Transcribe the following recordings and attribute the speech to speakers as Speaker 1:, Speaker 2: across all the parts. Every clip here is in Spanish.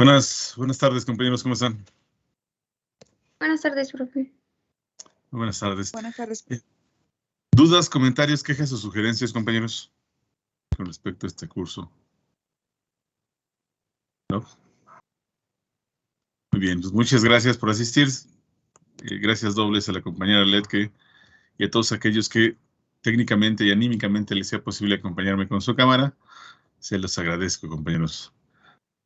Speaker 1: Buenas tardes, compañeros, ¿cómo están?
Speaker 2: Buenas tardes, profe.
Speaker 1: Muy buenas tardes.
Speaker 3: Buenas tardes.
Speaker 1: ¿Dudas, comentarios, quejas o sugerencias, compañeros, con respecto a este curso? ¿No? Muy bien, pues muchas gracias por asistir. Gracias dobles a la compañera Letke y a todos aquellos que técnicamente y anímicamente les sea posible acompañarme con su cámara. Se los agradezco, compañeros.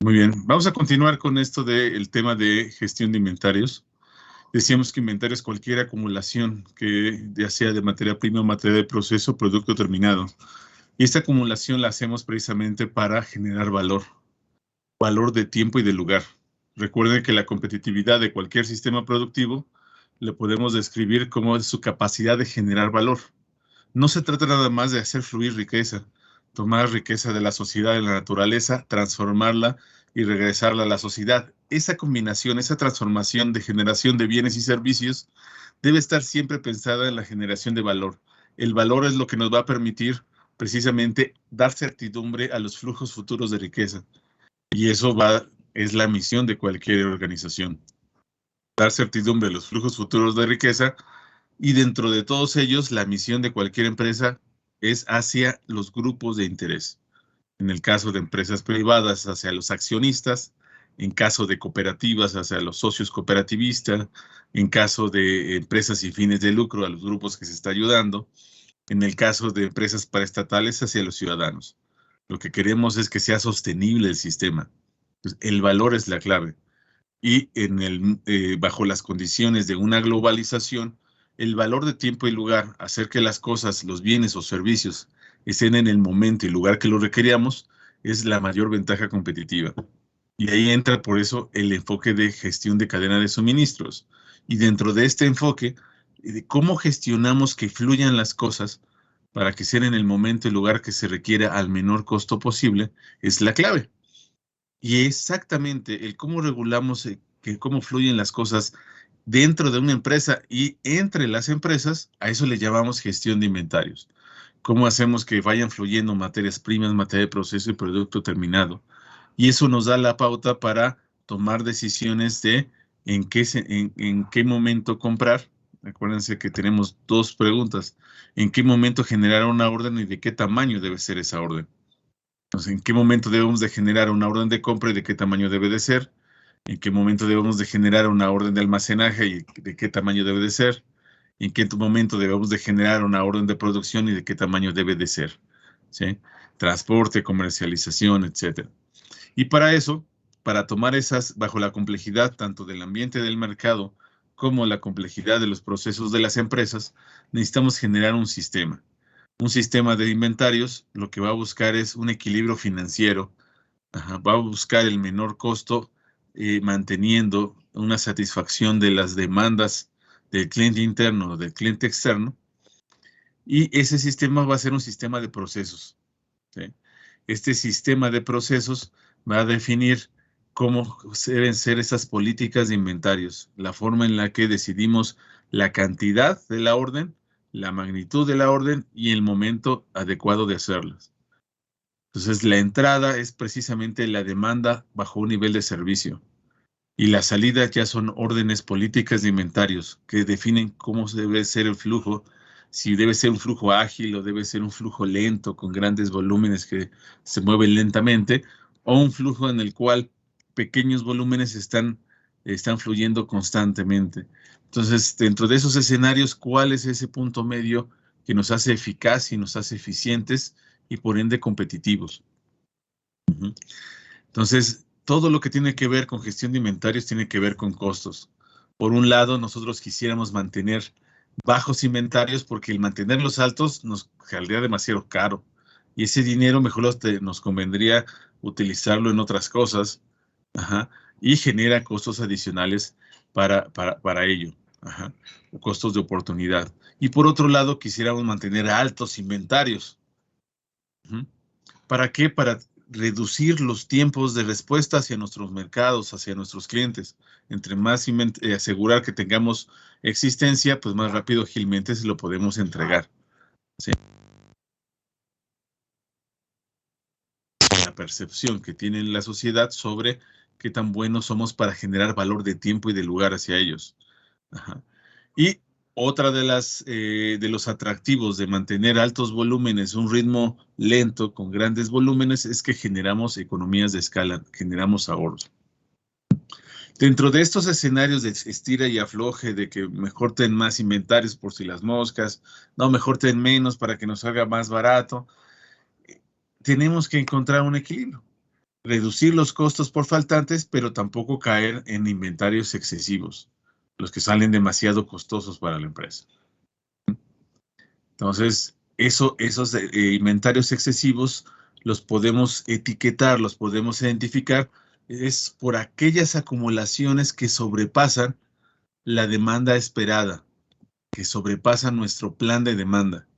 Speaker 1: Muy bien, vamos a continuar con esto del tema de gestión de inventarios. Decíamos que inventario es cualquier acumulación que ya sea de materia prima, materia de proceso, producto terminado. Y esta acumulación la hacemos precisamente para generar valor de tiempo y de lugar. Recuerden que la competitividad de cualquier sistema productivo le podemos describir como su capacidad de generar valor. No se trata nada más de hacer fluir riqueza, tomar riqueza de la sociedad, de la naturaleza, transformarla y regresarla a la sociedad. Esa combinación, esa transformación de generación de bienes y servicios debe estar siempre pensada en la generación de valor. El valor es lo que nos va a permitir precisamente dar certidumbre a los flujos futuros de riqueza. Y eso es la misión de cualquier organización. Dar certidumbre a los flujos futuros de riqueza. Y dentro de todos ellos, la misión de cualquier empresa es hacia los grupos de interés. En el caso de empresas privadas, hacia los accionistas. En caso de cooperativas, hacia los socios cooperativistas. En caso de empresas sin fines de lucro, a los grupos que se está ayudando. En el caso de empresas paraestatales, hacia los ciudadanos. Lo que queremos es que sea sostenible el sistema. Entonces, el valor es la clave. Y bajo las condiciones de una globalización, el valor de tiempo y lugar, hacer que las cosas, los bienes o servicios estén en el momento y lugar que lo requeríamos, es la mayor ventaja competitiva. Y ahí entra por eso el enfoque de gestión de cadena de suministros. Y dentro de este enfoque, de cómo gestionamos que fluyan las cosas para que sean en el momento y lugar que se requiera al menor costo posible, es la clave. Y exactamente el cómo regulamos cómo fluyen las cosas dentro de una empresa y entre las empresas, a eso le llamamos gestión de inventarios. Cómo hacemos que vayan fluyendo materias primas, materia de proceso y producto terminado. Y eso nos da la pauta para tomar decisiones de en qué momento comprar. Acuérdense que tenemos dos preguntas. ¿En qué momento generar una orden y de qué tamaño debe ser esa orden? Entonces, ¿en qué momento debemos de generar una orden de compra y de qué tamaño debe de ser? ¿En qué momento debemos de generar una orden de almacenaje y de qué tamaño debe de ser? ¿En qué momento debemos de generar una orden de producción y de qué tamaño debe de ser? ¿Sí? Transporte, comercialización, etc. Y para eso, para tomar esas bajo la complejidad tanto del ambiente del mercado como la complejidad de los procesos de las empresas, necesitamos generar un sistema. Un sistema de inventarios lo que va a buscar es un equilibrio financiero. Va a buscar el menor costo manteniendo una satisfacción de las demandas del cliente interno o del cliente externo. Y ese sistema va a ser un sistema de procesos. ¿Sí? Este sistema de procesos va a definir cómo deben ser esas políticas de inventarios, la forma en la que decidimos la cantidad de la orden, la magnitud de la orden y el momento adecuado de hacerlas. Entonces, la entrada es precisamente la demanda bajo un nivel de servicio y la salida ya son órdenes políticas de inventarios que definen cómo debe ser el flujo, si debe ser un flujo ágil o debe ser un flujo lento con grandes volúmenes que se mueven lentamente o un flujo en el cual pequeños volúmenes están fluyendo constantemente. Entonces, dentro de esos escenarios, ¿cuál es ese punto medio que nos hace eficaz y nos hace eficientes y por ende competitivos? Entonces, todo lo que tiene que ver con gestión de inventarios tiene que ver con costos. Por un lado, nosotros quisiéramos mantener bajos inventarios porque el mantenerlos altos nos saldría demasiado caro. Y ese dinero mejor nos convendría utilizarlo en otras cosas. Y genera costos adicionales para ello. Costos de oportunidad. Y por otro lado, quisiéramos mantener altos inventarios. ¿Para qué? Para reducir los tiempos de respuesta hacia nuestros mercados, hacia nuestros clientes. Entre más asegurar que tengamos existencia, pues más rápido, ágilmente se lo podemos entregar. ¿Sí? La percepción que tiene la sociedad sobre qué tan buenos somos para generar valor de tiempo y de lugar hacia ellos. Ajá. Y otra de los atractivos de mantener altos volúmenes, un ritmo lento con grandes volúmenes, es que generamos economías de escala, generamos ahorros. Dentro de estos escenarios de estira y afloje, de que mejor ten más inventarios por si las moscas, no, mejor ten menos para que nos salga más barato, tenemos que encontrar un equilibrio. Reducir los costos por faltantes, pero tampoco caer en inventarios excesivos, los que salen demasiado costosos para la empresa. Entonces, esos inventarios excesivos los podemos etiquetar, los podemos identificar, es por aquellas acumulaciones que sobrepasan la demanda esperada, que sobrepasan nuestro plan de demanda.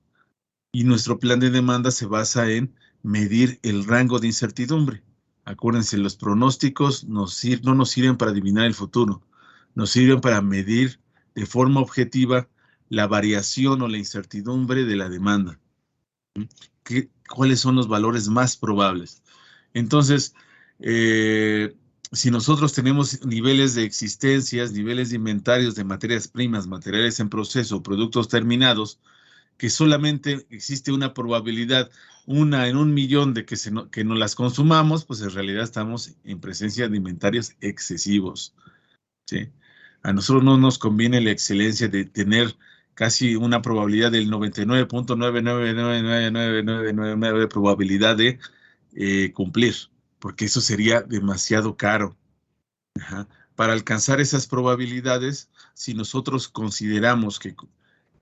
Speaker 1: Y nuestro plan de demanda se basa en medir el rango de incertidumbre. Acuérdense, los pronósticos no nos sirven para adivinar el futuro, nos sirven para medir de forma objetiva la variación o la incertidumbre de la demanda. ¿Cuáles son los valores más probables? Entonces, si nosotros tenemos niveles de existencias, niveles de inventarios de materias primas, materiales en proceso, productos terminados, que solamente existe una probabilidad, una en 1.000.000 de que no las consumamos, pues en realidad estamos en presencia de inventarios excesivos, ¿sí? A nosotros no nos conviene la excelencia de tener casi una probabilidad del 99.9999999 de probabilidad de cumplir, porque eso sería demasiado caro. Ajá. Para alcanzar esas probabilidades, si nosotros consideramos que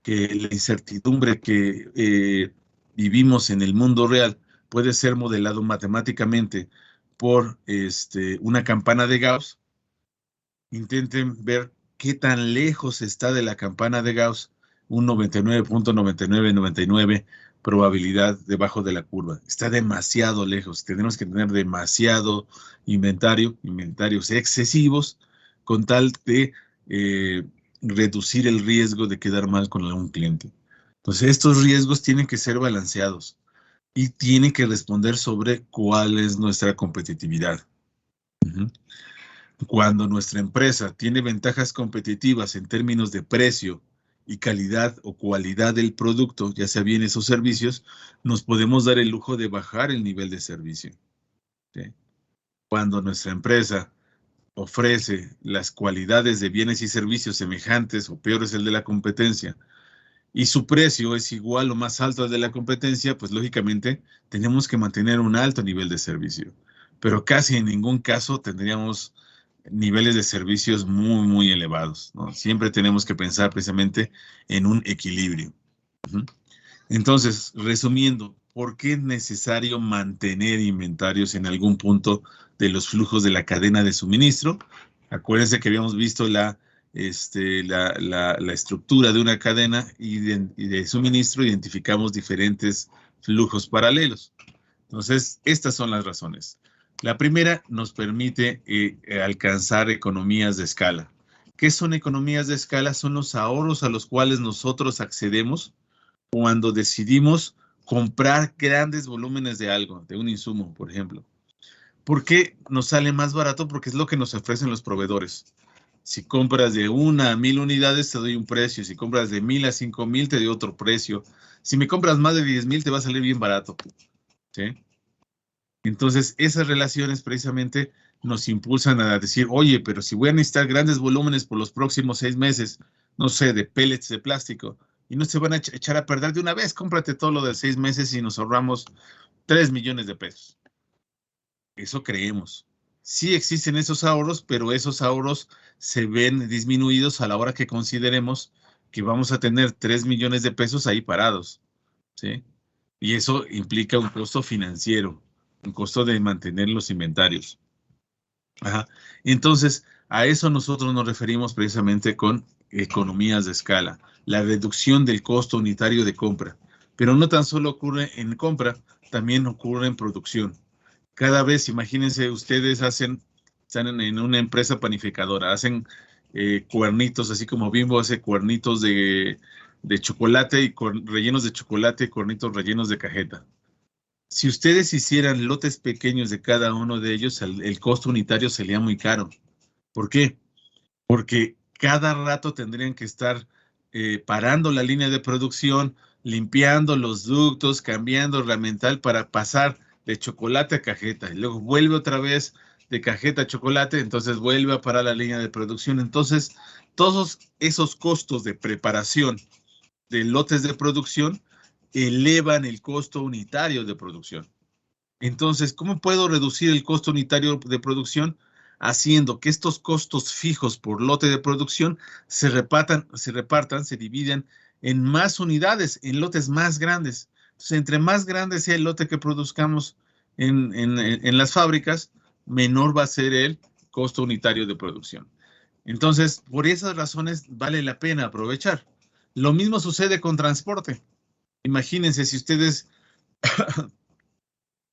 Speaker 1: la incertidumbre que vivimos en el mundo real puede ser modelado matemáticamente por una campana de Gauss, intenten ver qué tan lejos está de la campana de Gauss un 99.9999 probabilidad debajo de la curva. Está demasiado lejos. Tenemos que tener demasiado inventarios excesivos con tal de reducir el riesgo de quedar mal con algún cliente. Entonces, estos riesgos tienen que ser balanceados y tienen que responder sobre cuál es nuestra competitividad. Cuando nuestra empresa tiene ventajas competitivas en términos de precio y calidad o cualidad del producto, ya sea bienes o servicios, nos podemos dar el lujo de bajar el nivel de servicio. ¿Sí? Cuando nuestra empresa ofrece las cualidades de bienes y servicios semejantes o peores el de la competencia y su precio es igual o más alto al de la competencia, pues lógicamente tenemos que mantener un alto nivel de servicio. Pero casi en ningún caso tendríamos niveles de servicios muy, muy elevados, ¿no? Siempre tenemos que pensar precisamente en un equilibrio. Entonces, resumiendo, ¿por qué es necesario mantener inventarios en algún punto de los flujos de la cadena de suministro? Acuérdense que habíamos visto la estructura de una cadena y de suministro, identificamos diferentes flujos paralelos. Entonces, estas son las razones. La primera nos permite alcanzar economías de escala. ¿Qué son economías de escala? Son los ahorros a los cuales nosotros accedemos cuando decidimos comprar grandes volúmenes de algo, de un insumo, por ejemplo. ¿Por qué nos sale más barato? Porque es lo que nos ofrecen los proveedores. Si compras de 1 a 1,000 unidades, te doy un precio. Si compras de 1,000 a 5,000, te doy otro precio. Si me compras más de 10,000, te va a salir bien barato. ¿Sí? Entonces, esas relaciones precisamente nos impulsan a decir, oye, pero si voy a necesitar grandes volúmenes por los próximos 6 meses, no sé, de pellets de plástico, y no se van a echar a perder de una vez, cómprate todo lo de 6 meses y nos ahorramos 3 millones de pesos. Eso creemos. Sí existen esos ahorros, pero esos ahorros se ven disminuidos a la hora que consideremos que vamos a tener 3 millones de pesos ahí parados, ¿sí? Y eso implica un costo financiero, un costo de mantener los inventarios. Ajá. Entonces, a eso nosotros nos referimos precisamente con economías de escala, la reducción del costo unitario de compra. Pero no tan solo ocurre en compra, también ocurre en producción. Cada vez, imagínense, ustedes están en una empresa panificadora, hacen cuernitos, así como Bimbo hace cuernitos de chocolate y rellenos de chocolate y cuernitos rellenos de cajeta. Si ustedes hicieran lotes pequeños de cada uno de ellos, el costo unitario sería muy caro. ¿Por qué? Porque cada rato tendrían que estar parando la línea de producción, limpiando los ductos, cambiando herramental para pasar de chocolate a cajeta. Y luego vuelve otra vez de cajeta a chocolate, entonces vuelve a parar la línea de producción. Entonces, todos esos costos de preparación de lotes de producción elevan el costo unitario de producción. Entonces, ¿cómo puedo reducir el costo unitario de producción? Haciendo que estos costos fijos por lote de producción se repartan, se dividen en más unidades, en lotes más grandes. Entonces, entre más grande sea el lote que produzcamos en las fábricas, menor va a ser el costo unitario de producción. Entonces, por esas razones vale la pena aprovechar. Lo mismo sucede con transporte. Imagínense si ustedes,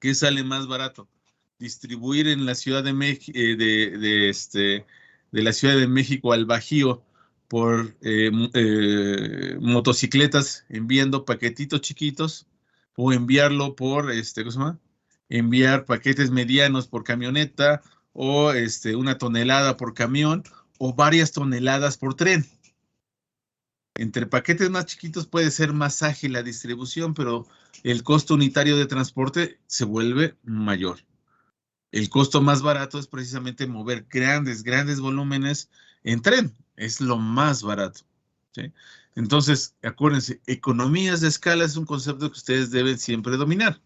Speaker 1: ¿qué sale más barato? Distribuir en la Ciudad de México, de la Ciudad de México al Bajío por motocicletas enviando paquetitos chiquitos o enviarlo por, ¿cómo se llama? Enviar paquetes medianos por camioneta o 1 tonelada por camión o varias toneladas por tren. Entre paquetes más chiquitos puede ser más ágil la distribución, pero el costo unitario de transporte se vuelve mayor. El costo más barato es precisamente mover grandes volúmenes en tren. Es lo más barato. ¿Sí? Entonces, acuérdense, economías de escala es un concepto que ustedes deben siempre dominar.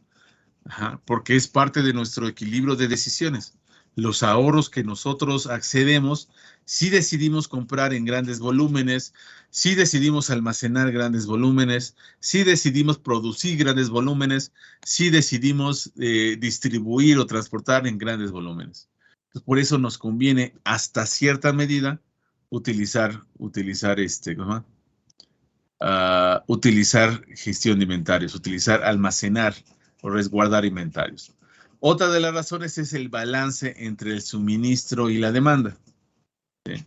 Speaker 1: Ajá, porque es parte de nuestro equilibrio de decisiones. Los ahorros que nosotros accedemos, si decidimos comprar en grandes volúmenes, si decidimos almacenar grandes volúmenes, si decidimos producir grandes volúmenes, si decidimos distribuir o transportar en grandes volúmenes. Entonces, por eso nos conviene hasta cierta medida utilizar gestión de inventarios, utilizar almacenar o resguardar inventarios. Otra de las razones es el balance entre el suministro y la demanda. ¿Sí?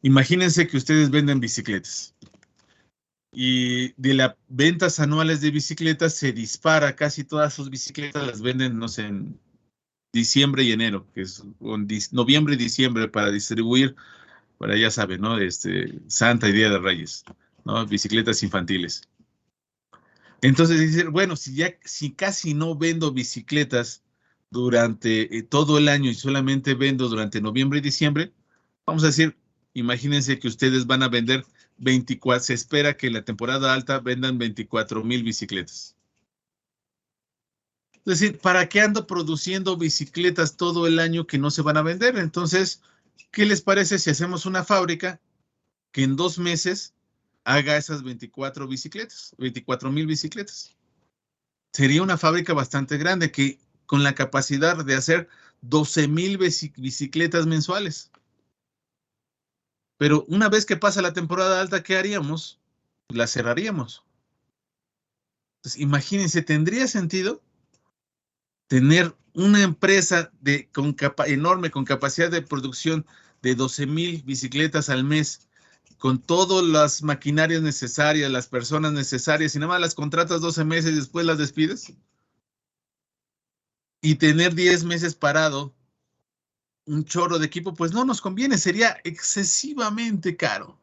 Speaker 1: Imagínense que ustedes venden bicicletas y de las ventas anuales de bicicletas se dispara, casi todas sus bicicletas las venden, no sé, en diciembre y enero, que es noviembre y diciembre para distribuir, para ya saben, ¿no? Santa y Día de Reyes, ¿no? Bicicletas infantiles. Entonces dicen, bueno, si casi no vendo bicicletas durante todo el año y solamente vendo durante noviembre y diciembre, vamos a decir, imagínense que ustedes van a vender 24, se espera que en la temporada alta vendan 24,000 bicicletas. Es decir, ¿para qué ando produciendo bicicletas todo el año que no se van a vender? Entonces, ¿qué les parece si hacemos una fábrica que en 2 meses haga esas 24,000 bicicletas? Sería una fábrica bastante grande que con la capacidad de hacer 12,000 bicicletas mensuales. Pero una vez que pasa la temporada alta, ¿qué haríamos? La cerraríamos. Entonces, imagínense, ¿tendría sentido tener una empresa enorme con capacidad de producción de 12,000 bicicletas al mes, con todas las maquinarias necesarias, las personas necesarias, y nada más las contratas 12 meses y después las despides? Y tener 10 meses parado un chorro de equipo, pues no nos conviene, sería excesivamente caro.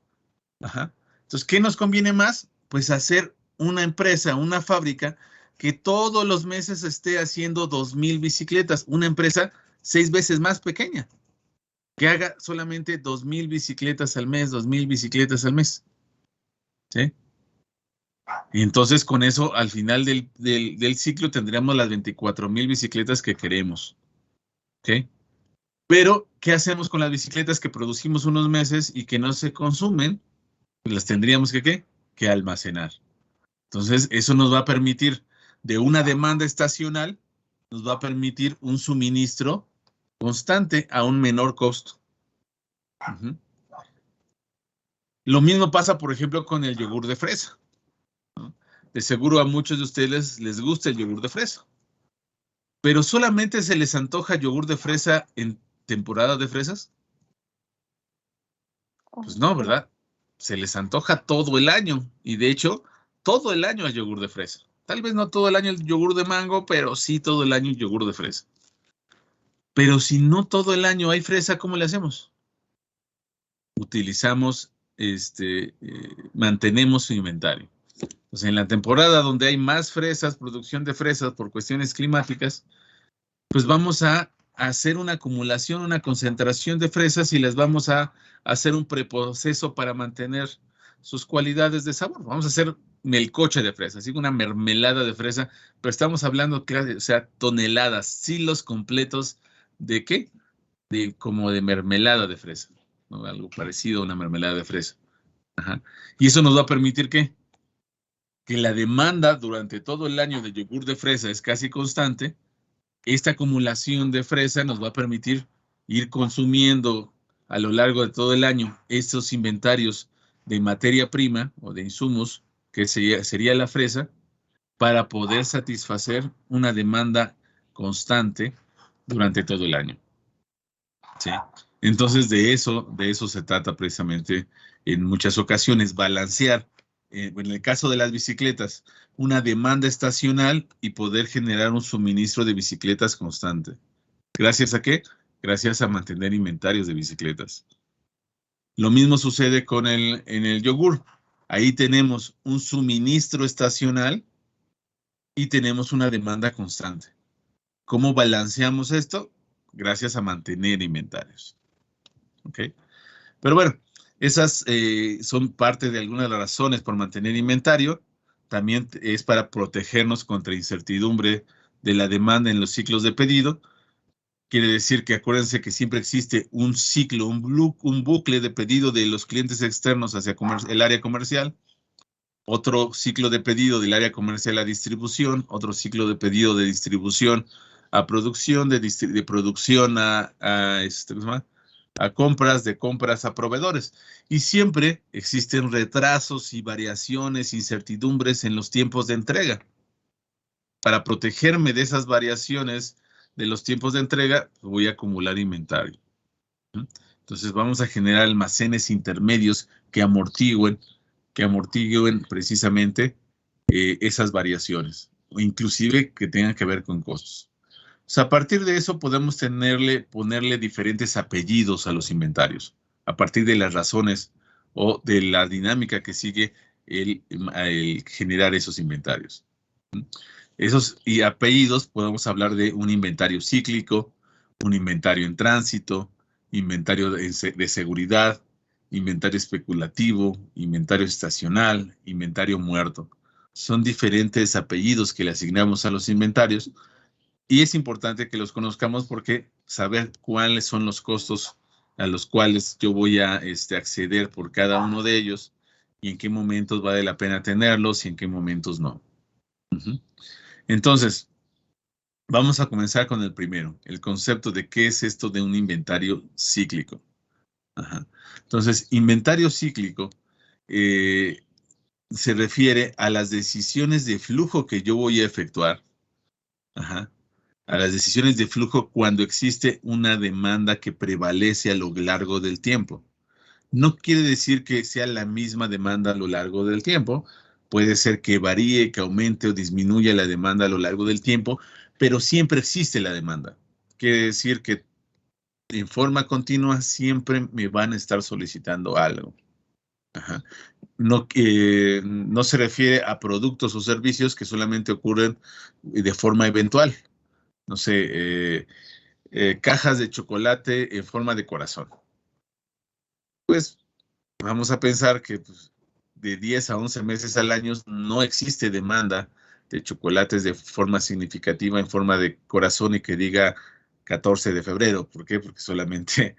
Speaker 1: Ajá. Entonces, ¿qué nos conviene más? Pues hacer una empresa, una fábrica que todos los meses esté haciendo 2,000 bicicletas, una empresa 6 veces más pequeña, que haga solamente 2,000 bicicletas al mes, 2,000 bicicletas al mes. ¿Sí? Y entonces con eso, al final del ciclo, tendríamos las 24,000 bicicletas que queremos. ¿Ok? Pero, ¿qué hacemos con las bicicletas que producimos unos meses y que no se consumen? Pues las tendríamos que almacenar. Entonces, eso nos va a permitir, de una demanda estacional, nos va a permitir un suministro constante a un menor costo. Uh-huh. Lo mismo pasa, por ejemplo, con el yogur de fresa, ¿no? De seguro a muchos de ustedes les gusta el yogur de fresa, pero solamente se les antoja yogur de fresa en temporada de fresas. Pues no, ¿verdad? Se les antoja todo el año y de hecho todo el año hay yogur de fresa. Tal vez no todo el año el yogur de mango, pero sí todo el año el yogur de fresa. Pero si no todo el año hay fresa, ¿cómo le hacemos? Utilizamos, mantenemos su inventario. Pues en la temporada donde hay más fresas, producción de fresas por cuestiones climáticas, pues vamos a hacer una acumulación, una concentración de fresas y les vamos a hacer un preproceso para mantener sus cualidades de sabor. Vamos a hacer melcoche de fresa, así una mermelada de fresa, pero estamos hablando, o sea, toneladas, silos completos de ¿qué? Como de mermelada de fresa, ¿no? Algo parecido a una mermelada de fresa. Ajá. Y eso nos va a permitir ¿qué? Que la demanda durante todo el año de yogur de fresa es casi constante. Esta acumulación de fresa nos va a permitir ir consumiendo a lo largo de todo el año estos inventarios de materia prima o de insumos, que sería la fresa, para poder satisfacer una demanda constante durante todo el año. ¿Sí? Entonces, de eso se trata precisamente en muchas ocasiones, balancear, en el caso de las bicicletas, una demanda estacional y poder generar un suministro de bicicletas constante. ¿Gracias a qué? Gracias a mantener inventarios de bicicletas. Lo mismo sucede en el yogur. Ahí tenemos un suministro estacional y tenemos una demanda constante. ¿Cómo balanceamos esto? Gracias a mantener inventarios. ¿Ok? Pero bueno, esas son parte de algunas de las razones por mantener inventario. También es para protegernos contra incertidumbre de la demanda en los ciclos de pedido. Quiere decir que acuérdense que siempre existe un ciclo, un bucle de pedido de los clientes externos hacia el área comercial, otro ciclo de pedido del área comercial a distribución, otro ciclo de pedido de distribución a producción, de producción a compras, de compras a proveedores. Y siempre existen retrasos y variaciones, incertidumbres en los tiempos de entrega. Para protegerme de esas variaciones de los tiempos de entrega, voy a acumular inventario. Entonces vamos a generar almacenes intermedios que amortigüen precisamente esas variaciones, o inclusive que tengan que ver con costos. O sea, a partir de eso podemos ponerle diferentes apellidos a los inventarios, a partir de las razones o de la dinámica que sigue el generar esos inventarios. Esos y apellidos podemos hablar de un inventario cíclico, un inventario en tránsito, inventario de seguridad, inventario especulativo, inventario estacional, inventario muerto. Son diferentes apellidos que le asignamos a los inventarios y es importante que los conozcamos porque saber cuáles son los costos a los cuales yo voy a acceder por cada uno de ellos y en qué momentos vale la pena tenerlos y en qué momentos no. Entonces, vamos a comenzar con el primero, el concepto de qué es esto de un inventario cíclico. Ajá. Entonces, inventario cíclico se refiere a las decisiones de flujo que yo voy a efectuar. Ajá. A las decisiones de flujo cuando existe una demanda que prevalece a lo largo del tiempo. No quiere decir que sea la misma demanda a lo largo del tiempo. Puede ser que varíe, que aumente o disminuya la demanda a lo largo del tiempo, pero siempre existe la demanda. Quiere decir que en forma continua siempre me van a estar solicitando algo. Ajá. No, no se refiere a productos o servicios que solamente ocurren de forma eventual. No sé, cajas de chocolate en forma de corazón. Pues vamos a pensar que pues, de 10 a 11 meses al año no existe demanda de chocolates de forma significativa en forma de corazón y que diga 14 de febrero. ¿Por qué? Porque solamente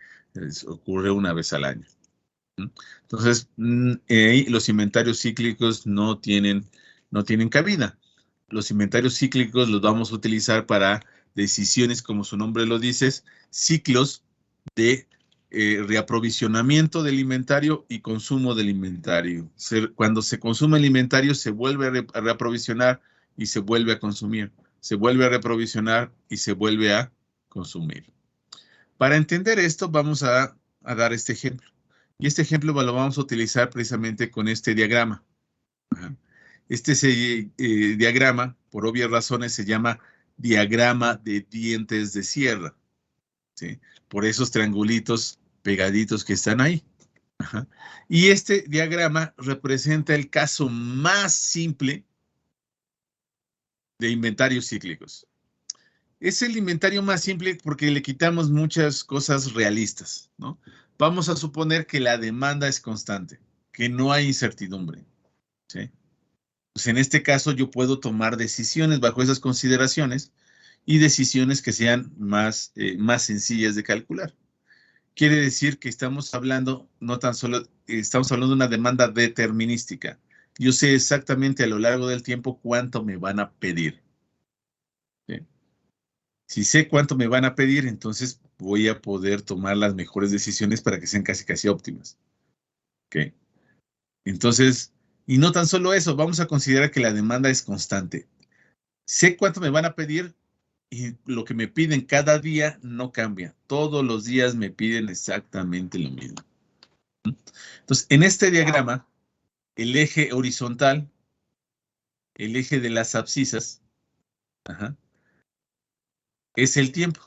Speaker 1: ocurre una vez al año. Entonces, los inventarios cíclicos no tienen cabida. Los inventarios cíclicos los vamos a utilizar para decisiones, como su nombre lo dice, ciclos de reaprovisionamiento del inventario y consumo del inventario. Cuando se consume el inventario, se vuelve a reaprovisionar y se vuelve a consumir. Se vuelve a reaprovisionar y se vuelve a consumir. Para entender esto, vamos a dar este ejemplo. Y este ejemplo lo vamos a utilizar precisamente con este diagrama. Ajá. Este diagrama, por obvias razones, se llama diagrama de dientes de sierra, ¿sí? Por esos triangulitos pegaditos que están ahí. Ajá. Y este diagrama representa el caso más simple de inventarios cíclicos. Es el inventario más simple porque le quitamos muchas cosas realistas, ¿no? Vamos a suponer que la demanda es constante, que no hay incertidumbre, ¿sí? Pues en este caso yo puedo tomar decisiones bajo esas consideraciones y decisiones que sean más sencillas de calcular. Quiere decir que estamos hablando, no tan solo, estamos hablando de una demanda determinística. Yo sé exactamente a lo largo del tiempo cuánto me van a pedir, ¿sí? Si sé cuánto me van a pedir, entonces voy a poder tomar las mejores decisiones para que sean casi óptimas, ¿ok? Entonces, y no tan solo eso, vamos a considerar que la demanda es constante. Sé cuánto me van a pedir y lo que me piden cada día no cambia. Todos los días me piden exactamente lo mismo. Entonces, en este diagrama, el eje horizontal, el eje de las abscisas, ajá, es el tiempo,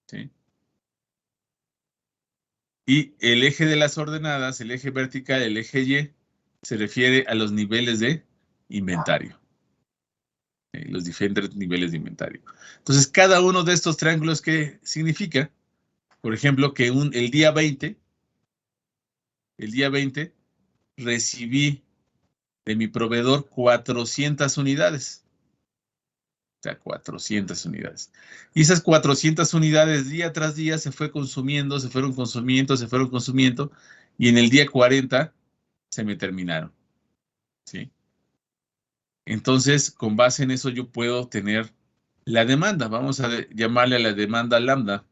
Speaker 1: ¿sí? Y el eje de las ordenadas, el eje vertical, el eje Y, se refiere a los niveles de inventario, los diferentes niveles de inventario. Entonces, cada uno de estos triángulos, ¿qué significa? Por ejemplo, que el día 20, recibí de mi proveedor 400 unidades. O sea, 400 unidades. Y esas 400 unidades día tras día se fueron consumiendo, y en el día 40 se me terminaron, ¿sí? Entonces, con base en eso yo puedo tener la demanda. Vamos a llamarle a la demanda lambda,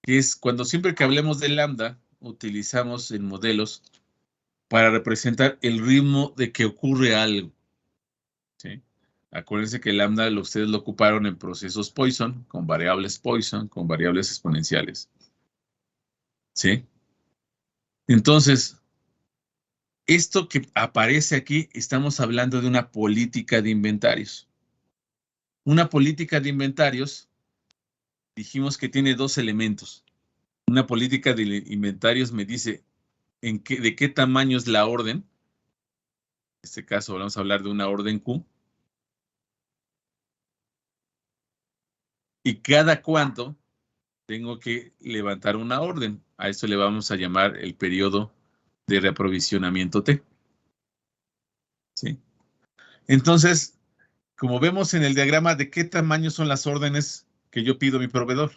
Speaker 1: que es cuando siempre que hablemos de lambda, utilizamos en modelos para representar el ritmo de que ocurre algo, ¿sí? Acuérdense que lambda ustedes lo ocuparon en procesos Poisson, con variables Poisson, con variables exponenciales, ¿sí? Entonces, esto que aparece aquí, estamos hablando de una política de inventarios. Una política de inventarios, dijimos que tiene dos elementos. Una política de inventarios me dice de qué tamaño es la orden. En este caso vamos a hablar de una orden Q. Y cada cuánto tengo que levantar una orden. A esto le vamos a llamar el periodo de reaprovisionamiento T, ¿sí? Entonces, como vemos en el diagrama, ¿de qué tamaño son las órdenes que yo pido a mi proveedor?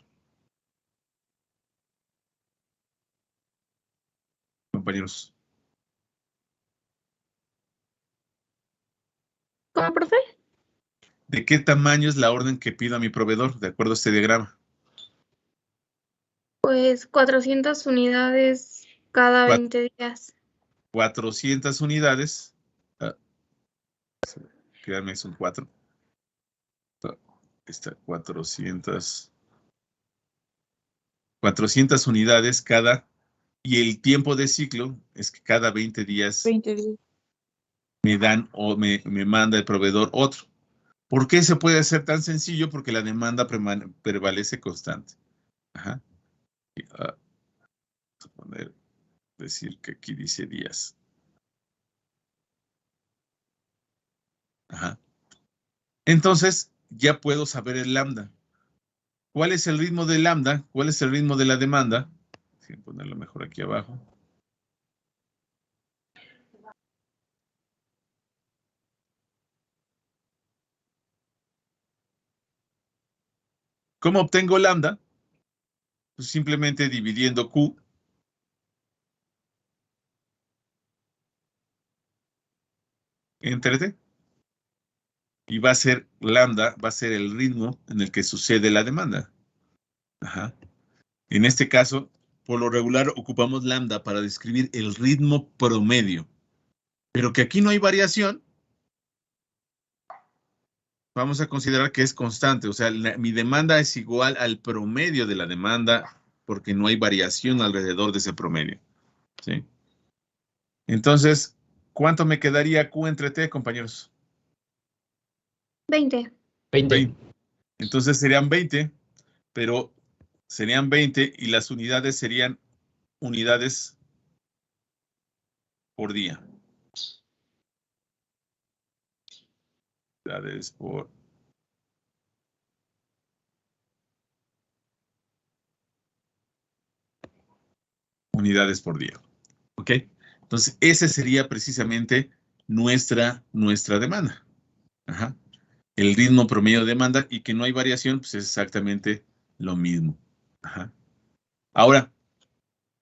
Speaker 1: Compañeros.
Speaker 2: ¿Cómo, profe?
Speaker 1: ¿De qué tamaño es la orden que pido a mi proveedor, de acuerdo a este diagrama?
Speaker 2: Pues 400 unidades cada 20 días.
Speaker 1: 400 unidades. Créanme, son 4. Está 400 unidades cada, y el tiempo de ciclo es que cada 20 días
Speaker 2: 20 días.
Speaker 1: me dan o me manda el proveedor otro. ¿Por qué se puede hacer tan sencillo? Porque la demanda prevalece constante. Ajá. Vamos a poner, decir que aquí dice días. Ajá. Entonces, ya puedo saber el lambda. ¿Cuál es el ritmo de lambda? ¿Cuál es el ritmo de la demanda? Voy a ponerlo mejor aquí abajo. ¿Cómo obtengo lambda? Pues simplemente dividiendo Q entre T. Y va a ser lambda, va a ser el ritmo en el que sucede la demanda. Ajá. En este caso, por lo regular ocupamos lambda para describir el ritmo promedio. Pero que aquí no hay variación, vamos a considerar que es constante. O sea, mi demanda es igual al promedio de la demanda porque no hay variación alrededor de ese promedio. ¿Sí? Entonces, ¿cuánto me quedaría Q entre T, compañeros?
Speaker 2: 20.
Speaker 3: 20.
Speaker 1: Entonces serían 20, pero serían 20 y las unidades serían unidades por día. Unidades por día. ¿Ok? Entonces, esa sería precisamente nuestra demanda. Ajá. El ritmo promedio de demanda y que no hay variación, pues es exactamente lo mismo. Ajá. Ahora,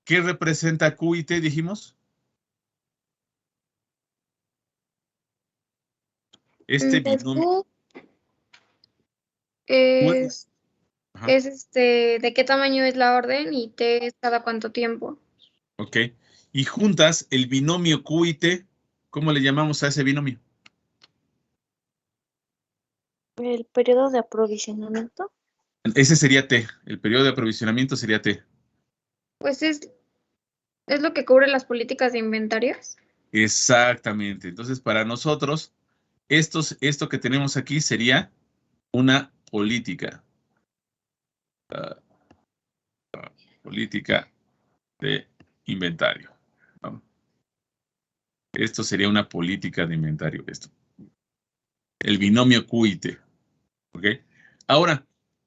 Speaker 1: ¿qué representa Q y T, dijimos? Este
Speaker 2: El
Speaker 1: binomio.
Speaker 2: Q es,
Speaker 1: Ajá.
Speaker 2: de qué tamaño es la orden y T es cada cuánto tiempo.
Speaker 1: Ok. Y juntas, el binomio Q y T, ¿cómo le llamamos a ese binomio?
Speaker 4: El periodo de aprovisionamiento.
Speaker 1: Ese sería T. El periodo de aprovisionamiento sería T.
Speaker 2: Pues es lo que cubre las políticas de inventarios.
Speaker 1: Exactamente. Entonces, para nosotros, esto que tenemos aquí sería una política. Política de inventario. ¿No? Esto sería una política de inventario. Esto. El binomio Q y T. ¿Ok? Ahora,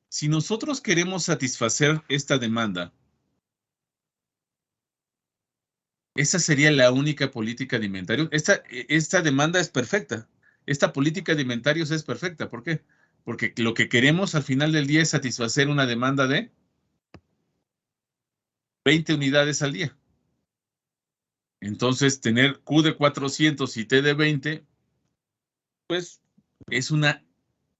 Speaker 1: si nosotros queremos satisfacer esta demanda, esa sería la única política de inventarios. Esta demanda es perfecta. Esta política de inventarios es perfecta. ¿Por qué? Porque lo que queremos al final del día es satisfacer una demanda de 20 unidades al día. Entonces, tener Q de 400 y T de 20, pues es una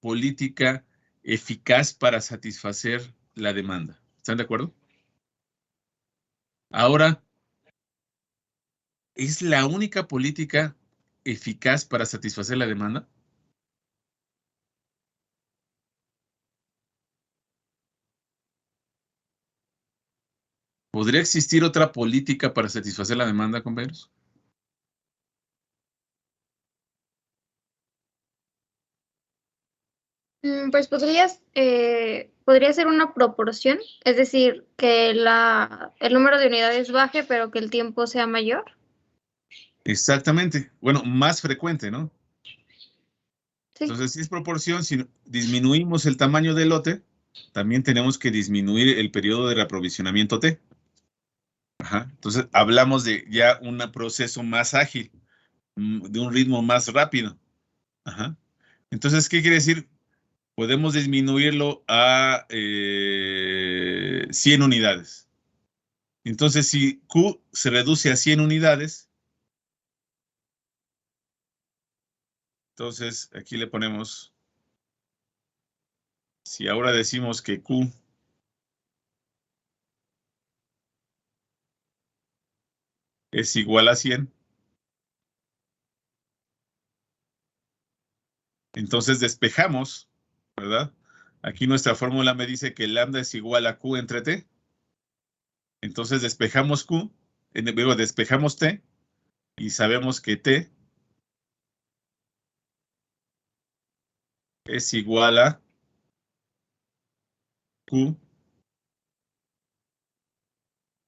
Speaker 1: política eficaz para satisfacer la demanda. ¿Están de acuerdo? Ahora, ¿es la única política eficaz para satisfacer la demanda? ¿Podría existir otra política para satisfacer la demanda, compañeros?
Speaker 2: Pues podría ser una proporción, es decir, que el número de unidades baje, pero que el tiempo sea mayor.
Speaker 1: Exactamente. Bueno, más frecuente, ¿no?
Speaker 2: Sí.
Speaker 1: Entonces, si es proporción, si disminuimos el tamaño del lote, también tenemos que disminuir el periodo de reaprovisionamiento T. Ajá. Entonces, hablamos de ya un proceso más ágil, de un ritmo más rápido. Ajá. Entonces, ¿qué quiere decir? Podemos disminuirlo a 100 unidades. Entonces, si Q se reduce a 100 unidades, entonces aquí le ponemos, si ahora decimos que Q es igual a 100, entonces despejamos, ¿verdad? Aquí nuestra fórmula me dice que lambda es igual a Q entre T. Entonces despejamos Q, luego despejamos T y sabemos que T es igual a Q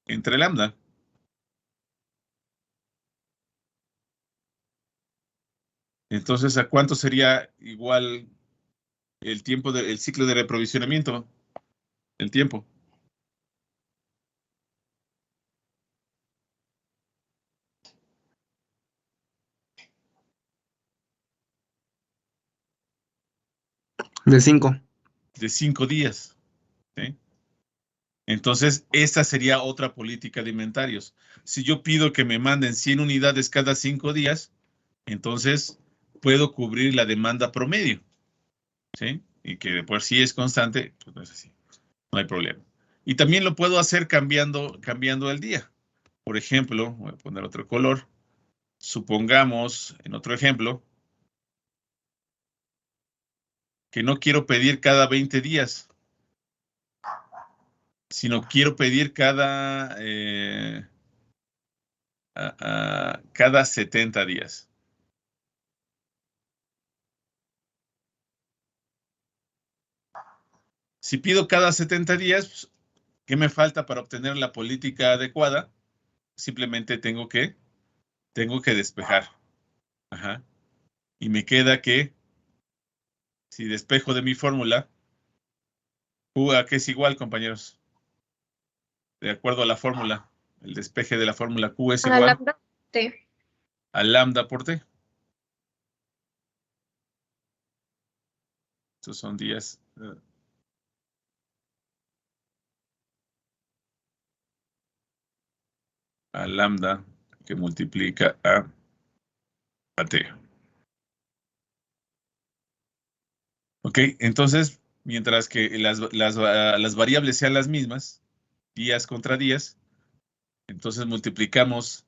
Speaker 1: entre lambda. Entonces, ¿a cuánto sería igual el tiempo del ciclo de reprovisionamiento? El tiempo.
Speaker 3: De 5.
Speaker 1: De 5 días. ¿Sí? Entonces, esta sería otra política de inventarios. Si yo pido que me manden 100 unidades cada 5 días, entonces puedo cubrir la demanda promedio. ¿Sí? Y que de por sí es constante, pues no es así. No hay problema. Y también lo puedo hacer cambiando el día. Por ejemplo, voy a poner otro color. Supongamos, en otro ejemplo, que no quiero pedir cada 20 días, sino quiero pedir cada 70 días. Si pido cada 70 días, pues, ¿qué me falta para obtener la política adecuada? Simplemente tengo que despejar. Ajá. Y me queda que, si despejo de mi fórmula, Q a qué es igual, compañeros. De acuerdo a la fórmula, el despeje de la fórmula Q es
Speaker 2: A
Speaker 1: igual
Speaker 2: lambda T.
Speaker 1: a lambda por T. Estos son días. A lambda que multiplica a T. Ok, entonces, mientras que las variables sean las mismas, días contra días, entonces multiplicamos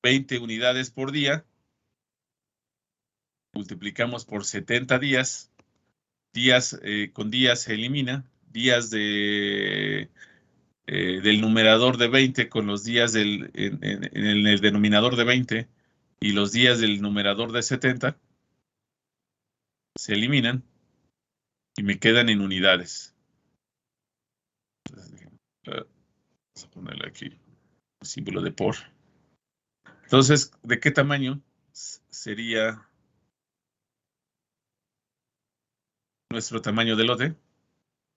Speaker 1: 20 unidades por día, multiplicamos por 70 días, con días se elimina, días del numerador de 20 con los días en el denominador de 20 y los días del numerador de 70 se eliminan y me quedan en unidades. Vamos a ponerle aquí el símbolo de por. Entonces, ¿de qué tamaño sería nuestro tamaño de lote?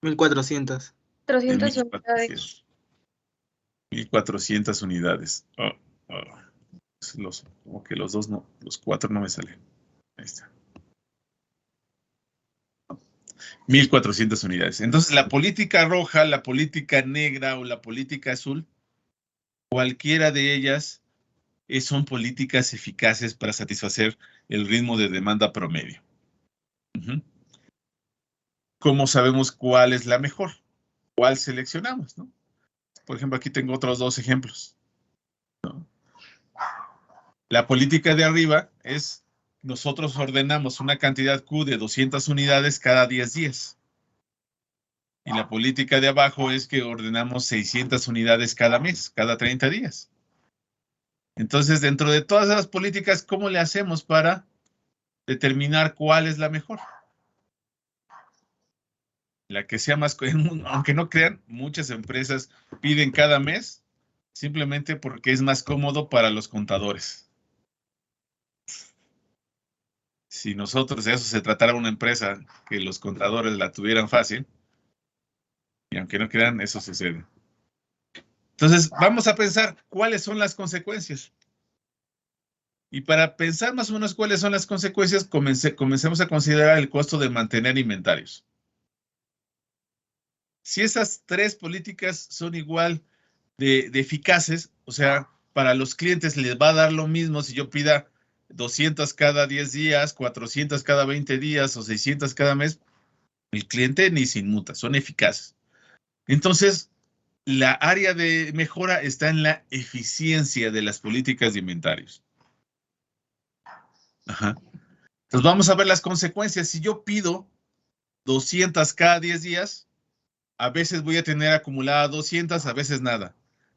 Speaker 3: 1400.
Speaker 2: 300 unidades.
Speaker 1: 1400 unidades. Como que los 4 no me salen. Ahí está. 1400 unidades. Entonces, la política roja, la política negra o la política azul, cualquiera de ellas son políticas eficaces para satisfacer el ritmo de demanda promedio. ¿Cómo sabemos cuál es la mejor? ¿Cuál seleccionamos, no? Por ejemplo, aquí tengo otros dos ejemplos, ¿no? La política de arriba es, nosotros ordenamos una cantidad Q de 200 unidades cada 10 días. Y la política de abajo es que ordenamos 600 unidades cada mes, cada 30 días. Entonces, dentro de todas esas políticas, ¿cómo le hacemos para determinar cuál es la mejor? La que sea más, aunque no crean, muchas empresas piden cada mes simplemente porque es más cómodo para los contadores. Si nosotros de eso se tratara una empresa que los contadores la tuvieran fácil, y aunque no crean, eso sucede. Entonces, vamos a pensar cuáles son las consecuencias. Y para pensar más o menos cuáles son las consecuencias, comencemos a considerar el costo de mantener inventarios. Si esas tres políticas son igual de eficaces, o sea, para los clientes les va a dar lo mismo si yo pida 200 cada 10 días, 400 cada 20 días o 600 cada mes, el cliente ni se inmuta, son eficaces. Entonces, la área de mejora está en la eficiencia de las políticas de inventarios. Ajá. Entonces, vamos a ver las consecuencias. Si yo pido 200 cada 10 días, a veces voy a tener acumulada 200, a veces nada.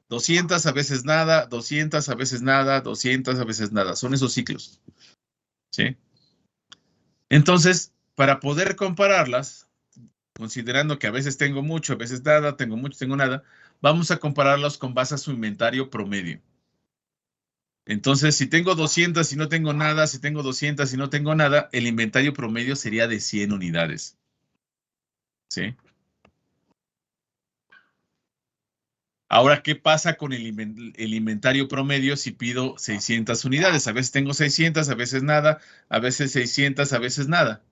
Speaker 1: 200, a veces nada, 200, a veces nada, 200, a veces nada. Son esos ciclos. ¿Sí? Entonces, para poder compararlas, considerando que a veces tengo mucho, a veces nada, tengo mucho, tengo nada, vamos a compararlos con base a su inventario promedio. Entonces, si tengo 200 y no tengo nada, si tengo 200 y no tengo nada, el inventario promedio sería de 100 unidades. ¿Sí? Ahora, ¿qué pasa con el inventario promedio si pido 600 unidades? A veces tengo 600, a veces nada, a veces 600, a veces nada.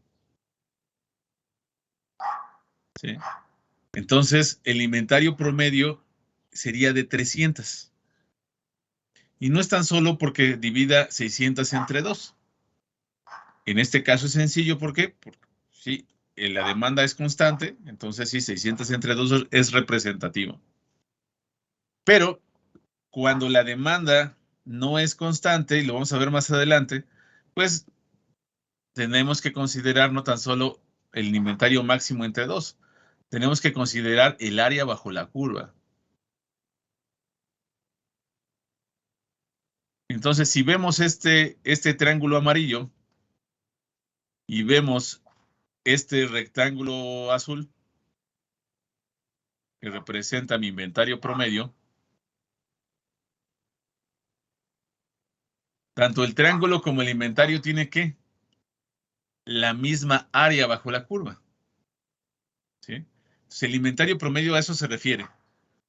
Speaker 1: ¿Sí? Entonces, el inventario promedio sería de 300. Y no es tan solo porque divida 600 entre 2. En este caso es sencillo, ¿por qué? Porque sí, la demanda es constante, entonces sí, 600 entre 2 es representativo. Pero cuando la demanda no es constante, y lo vamos a ver más adelante, pues tenemos que considerar no tan solo el inventario máximo entre 2, tenemos que considerar el área bajo la curva. El área bajo la curva. Entonces, si vemos este triángulo amarillo y vemos este rectángulo azul que representa mi inventario promedio, tanto el triángulo como el inventario tiene ¿qué? La misma área bajo la curva. ¿Sí? Entonces, el inventario promedio a eso se refiere,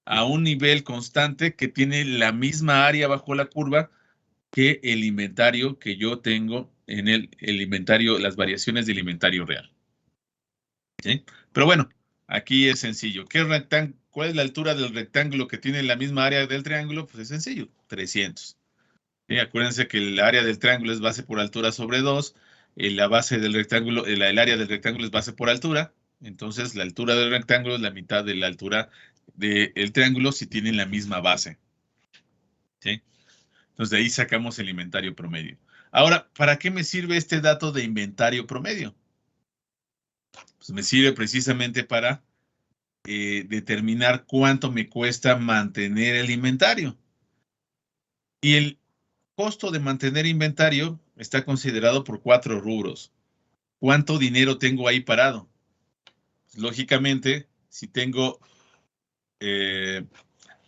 Speaker 1: a un nivel constante que tiene la misma área bajo la curva que el inventario que yo tengo en el inventario, las variaciones del inventario real. ¿Sí? Pero bueno, aquí es sencillo. ¿Cuál es la altura del rectángulo que tiene la misma área del triángulo? Pues es sencillo, 300. ¿Sí? Acuérdense que el área del triángulo es base por altura sobre 2, la base del rectángulo, el área del rectángulo es base por altura, entonces la altura del rectángulo es la mitad de la altura del triángulo si tienen la misma base. ¿Sí? Entonces de ahí sacamos el inventario promedio. Ahora, ¿para qué me sirve este dato de inventario promedio? Pues me sirve precisamente para determinar cuánto me cuesta mantener el inventario. Y el costo de mantener inventario está considerado por 4 rubros. ¿Cuánto dinero tengo ahí parado? Pues, lógicamente, si tengo,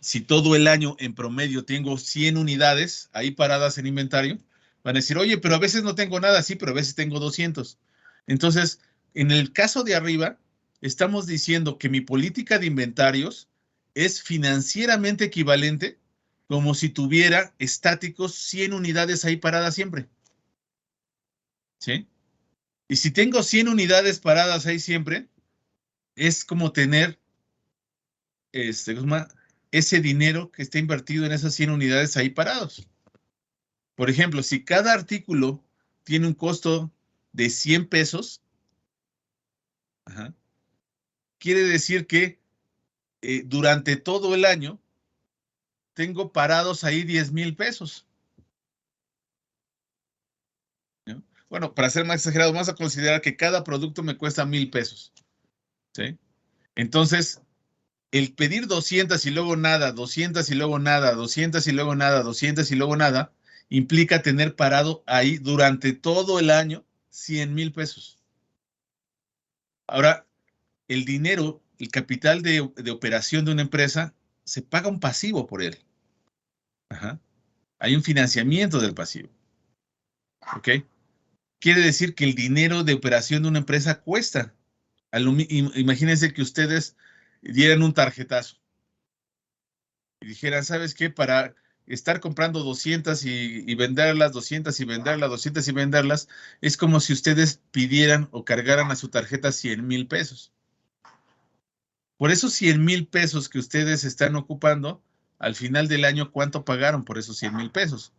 Speaker 1: si todo el año en promedio tengo 100 unidades ahí paradas en inventario, van a decir, oye, pero a veces no tengo nada, sí, pero a veces tengo 200. Entonces, en el caso de arriba, estamos diciendo que mi política de inventarios es financieramente equivalente como si tuviera estáticos 100 unidades ahí paradas siempre. ¿Sí? Y si tengo 100 unidades paradas ahí siempre, es como tener ese dinero que está invertido en esas 100 unidades ahí parados. Por ejemplo, si cada artículo tiene un costo de 100 pesos, quiere decir que durante todo el año tengo parados ahí 10,000 pesos. ¿No? Bueno, para ser más exagerado, vamos a considerar que cada producto me cuesta 1,000 pesos. ¿Sí? Entonces, el pedir 200 y luego nada, 200 y luego nada, 200 y luego nada, 200 y luego nada, implica tener parado ahí durante todo el año 100,000 pesos. Ahora, el dinero, el capital de operación de una empresa, se paga un pasivo por él. Hay un financiamiento del pasivo. ¿Ok? Quiere decir que el dinero de operación de una empresa cuesta. Imagínense que ustedes dieran un tarjetazo y dijeran, ¿sabes qué? Para estar comprando 200 y venderlas, 200 y venderlas, 200 y venderlas, es como si ustedes pidieran o cargaran a su tarjeta 100,000 pesos. Por esos 100,000 pesos que ustedes están ocupando, al final del año, ¿cuánto pagaron por esos 100,000 pesos?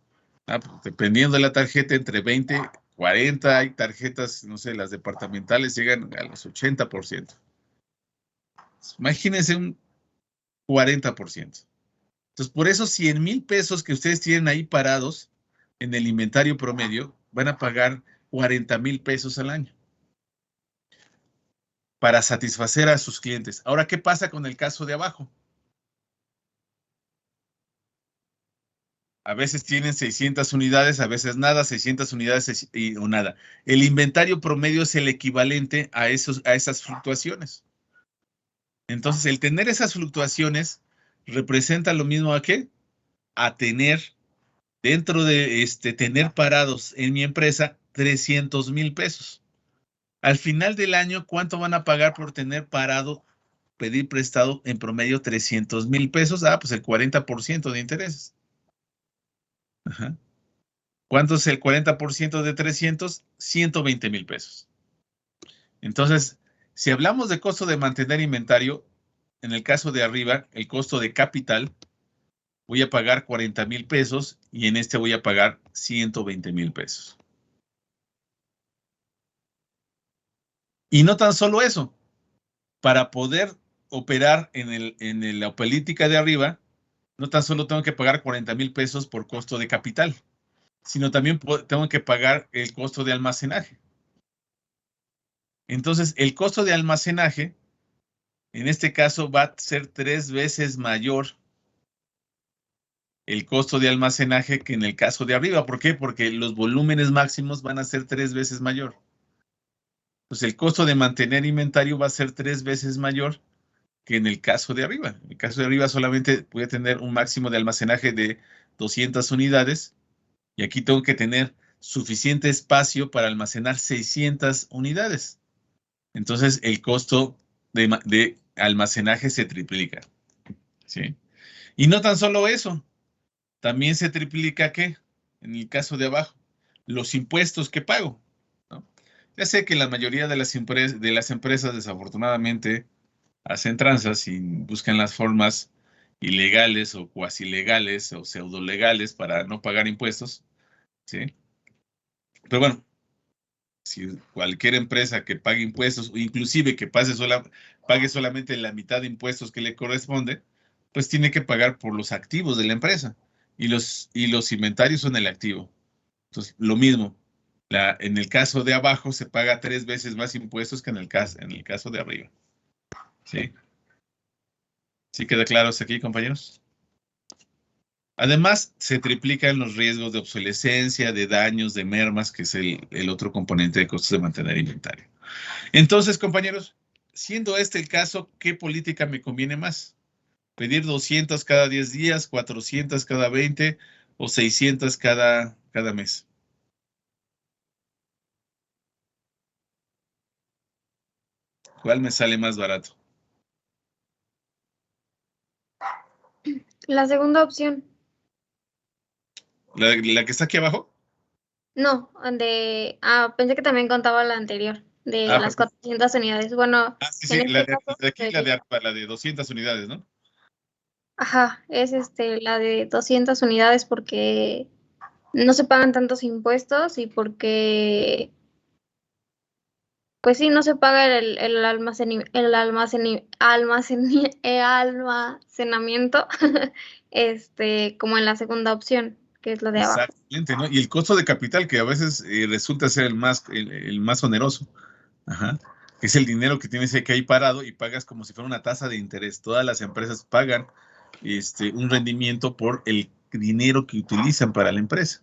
Speaker 1: Pues, dependiendo de la tarjeta, entre 20, 40, hay tarjetas, no sé, las departamentales llegan a los 80%. Imagínense un 40%. Entonces, por esos 100,000 pesos que ustedes tienen ahí parados en el inventario promedio, van a pagar 40,000 pesos al año para satisfacer a sus clientes. Ahora, ¿qué pasa con el caso de abajo? A veces tienen 600 unidades, a veces nada, 600 unidades o nada. El inventario promedio es el equivalente a esas fluctuaciones. Entonces, el tener esas fluctuaciones representa lo mismo a qué? A tener, dentro de tener parados en mi empresa 300,000 pesos. Al final del año, ¿cuánto van a pagar por tener parado, pedir prestado en promedio 300,000 pesos? Pues el 40% de intereses. ¿Cuánto es el 40% de 300? 120,000 pesos. Entonces, si hablamos de costo de mantener inventario, en el caso de arriba, el costo de capital, voy a pagar 40,000 pesos y en este voy a pagar 120,000 pesos. Y no tan solo eso, para poder operar en la política de arriba, no tan solo tengo que pagar 40,000 pesos por costo de capital, sino también tengo que pagar el costo de almacenaje. Entonces, el costo de almacenaje, en este caso, va a ser 3 veces mayor el costo de almacenaje que en el caso de arriba. ¿Por qué? Porque los volúmenes máximos van a ser 3 veces mayor. Pues el costo de mantener inventario va a ser 3 veces mayor que en el caso de arriba. En el caso de arriba solamente puede tener un máximo de almacenaje de 200 unidades y aquí tengo que tener suficiente espacio para almacenar 600 unidades. Entonces el costo de almacenaje se triplica, ¿sí? Y no tan solo eso, también se triplica, ¿qué? En el caso de abajo, los impuestos que pago, ¿no? Ya sé que la mayoría de las empresas desafortunadamente hacen tranzas y buscan las formas ilegales o cuasi legales o pseudo legales para no pagar impuestos, ¿sí? Pero bueno, si cualquier empresa que pague impuestos o inclusive que pague solamente la mitad de impuestos que le corresponde, pues tiene que pagar por los activos de la empresa y los inventarios son el activo. Entonces, lo mismo, en el caso de abajo se paga 3 veces más impuestos que en el caso de arriba. ¿Sí? ¿Sí queda claro hasta aquí, compañeros? Además, se triplican los riesgos de obsolescencia, de daños, de mermas, que es el otro componente de costos de mantener inventario. Entonces, compañeros, siendo este el caso, ¿qué política me conviene más? ¿Pedir 200 cada 10 días, 400 cada 20 o 600 cada mes? ¿Cuál me sale más barato?
Speaker 2: La segunda opción.
Speaker 1: ¿La que está aquí abajo?
Speaker 2: No, pensé que también contaba la anterior, de las 400 unidades. Bueno,
Speaker 1: sí,
Speaker 2: en
Speaker 1: la
Speaker 2: este
Speaker 1: de
Speaker 2: caso,
Speaker 1: aquí, la de 200 unidades, ¿no?
Speaker 2: ajá, es la de 200 unidades porque no se pagan tantos impuestos y porque, pues sí, no se paga el almacenamiento, como en la segunda opción, que es la de abajo.
Speaker 1: Exactamente, ¿no? Y el costo de capital, que a veces resulta ser el más oneroso. Ajá. Que es el dinero que tienes que ahí parado y pagas como si fuera una tasa de interés. Todas las empresas pagan un rendimiento por el dinero que utilizan para la empresa.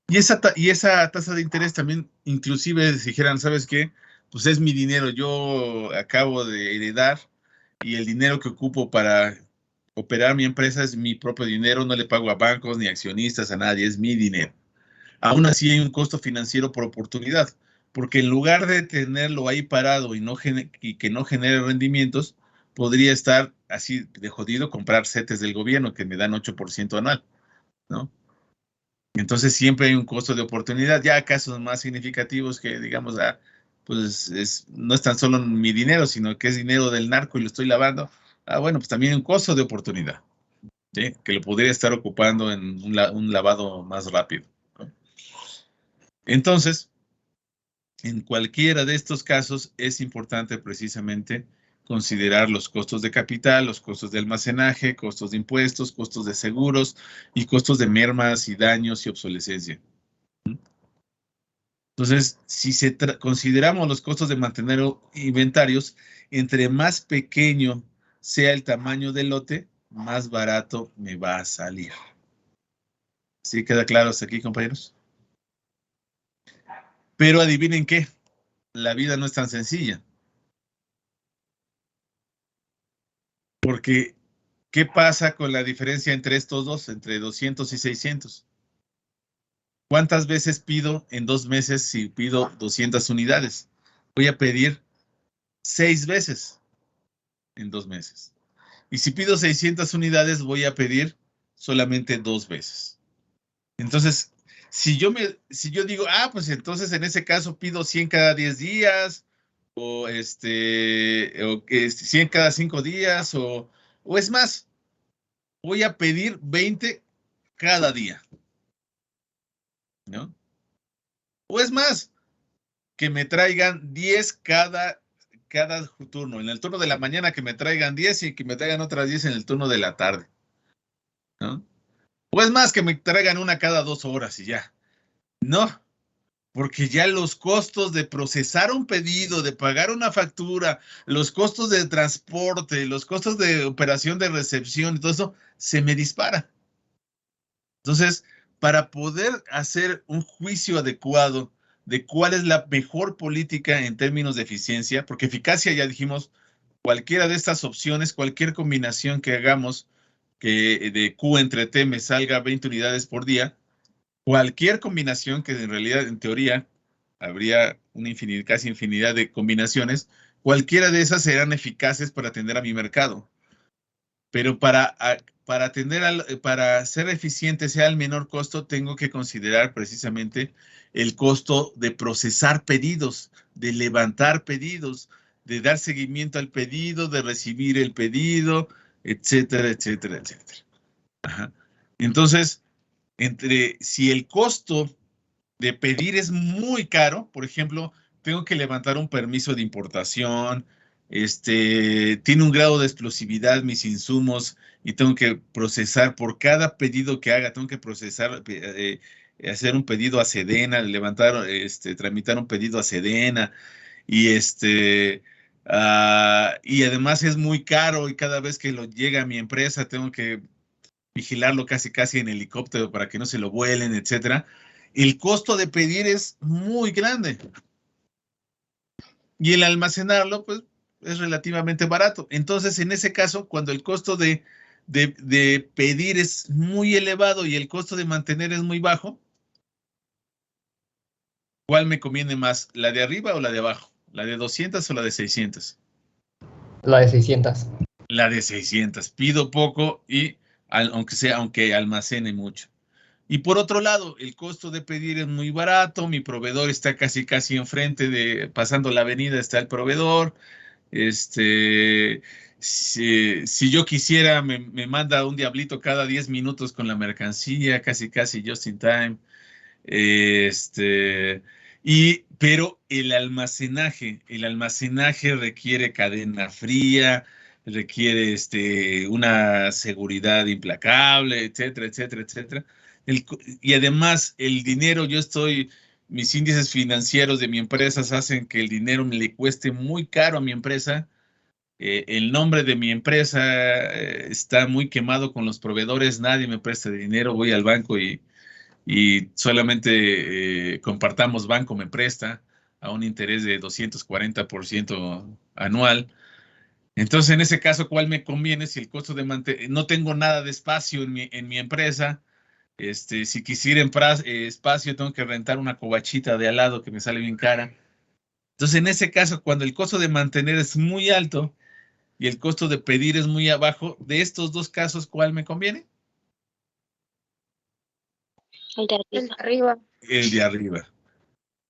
Speaker 1: Y esa tasa de interés también, inclusive, si dijeran, ¿sabes qué? Pues es mi dinero, yo acabo de heredar y el dinero que ocupo para operar mi empresa es mi propio dinero, no le pago a bancos ni accionistas, a nadie, es mi dinero. Aún así hay un costo financiero por oportunidad, porque en lugar de tenerlo ahí parado y que no genere rendimientos, podría estar así de jodido comprar CETES del gobierno que me dan 8% anual, ¿no? Entonces siempre hay un costo de oportunidad. Ya casos más significativos que, digamos, pues no es tan solo mi dinero, sino que es dinero del narco y lo estoy lavando. Bueno, pues también un costo de oportunidad, ¿sí? Que lo podría estar ocupando en un lavado más rápido, ¿no? Entonces, en cualquiera de estos casos es importante precisamente considerar los costos de capital, los costos de almacenaje, costos de impuestos, costos de seguros y costos de mermas y daños y obsolescencia. Entonces, si consideramos los costos de mantener inventarios, entre más pequeño sea el tamaño del lote, más barato me va a salir. ¿Sí queda claro hasta aquí, compañeros? Pero adivinen qué, la vida no es tan sencilla. Porque, ¿qué pasa con la diferencia entre estos dos, entre 200 y 600? ¿Cuántas veces pido en 2 meses si pido 200 unidades? Voy a pedir 6 veces en 2 meses. Y si pido 600 unidades, voy a pedir solamente 2 veces. Entonces, si yo digo, pues entonces en ese caso pido 100 cada 10 días, o 100 cada 5 días, o es más, voy a pedir 20 cada día, ¿no? O es más, que me traigan 10 cada turno. En el turno de la mañana que me traigan 10 y que me traigan otras 10 en el turno de la tarde, ¿no? O es más, que me traigan una cada 2 horas y ya. No, porque ya los costos de procesar un pedido, de pagar una factura, los costos de transporte, los costos de operación de recepción y todo eso, se me dispara. Entonces, para poder hacer un juicio adecuado de cuál es la mejor política en términos de eficiencia, porque eficacia ya dijimos, cualquiera de estas opciones, cualquier combinación que hagamos que de Q entre T me salga 20 unidades por día, cualquier combinación que en realidad, en teoría, habría una infinidad, casi infinidad de combinaciones, cualquiera de esas serán eficaces para atender a mi mercado. Pero para ser eficiente, sea el menor costo, tengo que considerar precisamente el costo de procesar pedidos, de levantar pedidos, de dar seguimiento al pedido, de recibir el pedido, etcétera, etcétera, etcétera. Ajá. Entonces, si el costo de pedir es muy caro, por ejemplo, tengo que levantar un permiso de importación, tiene un grado de explosividad mis insumos y tengo que procesar por cada pedido que haga, tengo que procesar, hacer un pedido a Sedena, levantar, tramitar un pedido a Sedena y y además es muy caro y cada vez que lo llega a mi empresa tengo que vigilarlo casi casi en helicóptero para que no se lo vuelen, etcétera. El costo de pedir es muy grande. Y el almacenarlo, pues, es relativamente barato. Entonces, en ese caso, cuando el costo de pedir es muy elevado y el costo de mantener es muy bajo, ¿cuál me conviene más? ¿La de arriba o la de abajo? ¿La de 200 o la de 600?
Speaker 5: La de 600.
Speaker 1: La de 600. Pido poco y aunque almacene mucho. Y por otro lado, el costo de pedir es muy barato, mi proveedor está casi enfrente pasando la avenida está el proveedor. Si yo quisiera, me manda un diablito cada 10 minutos con la mercancía, casi just in time. Pero el almacenaje requiere cadena fría, requiere una seguridad implacable, etcétera, etcétera, etcétera. Y además el dinero, mis índices financieros de mi empresa hacen que el dinero me le cueste muy caro a mi empresa. El nombre de mi empresa está muy quemado con los proveedores, nadie me presta dinero, voy al banco y solamente compartamos banco me presta a un interés de 240% anual. Entonces, en ese caso, ¿cuál me conviene? Si el costo de no tengo nada de espacio en mi empresa, si quisiera espacio, tengo que rentar una covachita de al lado que me sale bien cara. Entonces, en ese caso, cuando el costo de mantener es muy alto y el costo de pedir es muy abajo, de estos dos casos, ¿cuál me conviene?
Speaker 4: El de
Speaker 2: El de
Speaker 4: arriba.
Speaker 2: arriba.
Speaker 1: El de arriba.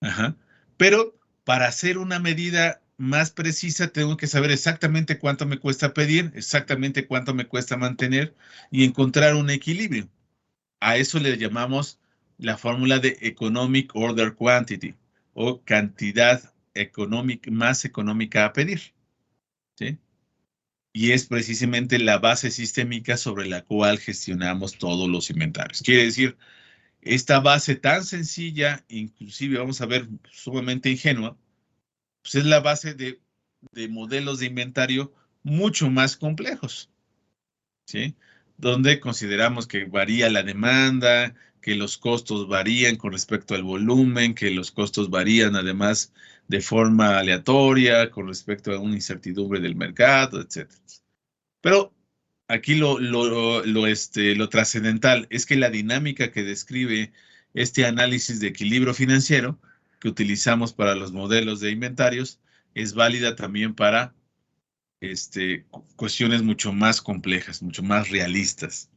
Speaker 1: Ajá. Pero para hacer una medida más precisa, tengo que saber exactamente cuánto me cuesta pedir, exactamente cuánto me cuesta mantener y encontrar un equilibrio. A eso le llamamos la fórmula de Economic Order Quantity o cantidad más económica a pedir. ¿Sí? Y es precisamente la base sistémica sobre la cual gestionamos todos los inventarios. Quiere decir, esta base tan sencilla, inclusive vamos a ver sumamente ingenua, pues es la base de modelos de inventario mucho más complejos, ¿sí? Donde consideramos que varía la demanda, que los costos varían con respecto al volumen, que los costos varían además de forma aleatoria con respecto a una incertidumbre del mercado, etc. Pero aquí lo trascendental es que la dinámica que describe este análisis de equilibrio financiero que utilizamos para los modelos de inventarios es válida también para cuestiones mucho más complejas, mucho más realistas.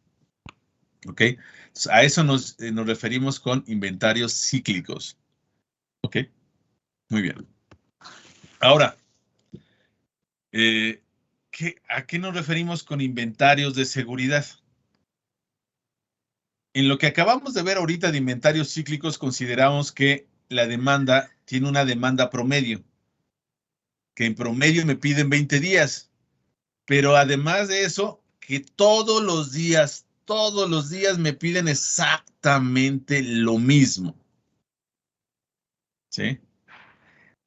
Speaker 1: ¿Ok? Entonces, a eso nos referimos con inventarios cíclicos. ¿Ok? Muy bien. Ahora, ¿a qué nos referimos con inventarios de seguridad? En lo que acabamos de ver ahorita de inventarios cíclicos, consideramos que la demanda tiene una demanda promedio, que en promedio me piden 20 días, pero además de eso, que todos los días me piden exactamente lo mismo. ¿Sí?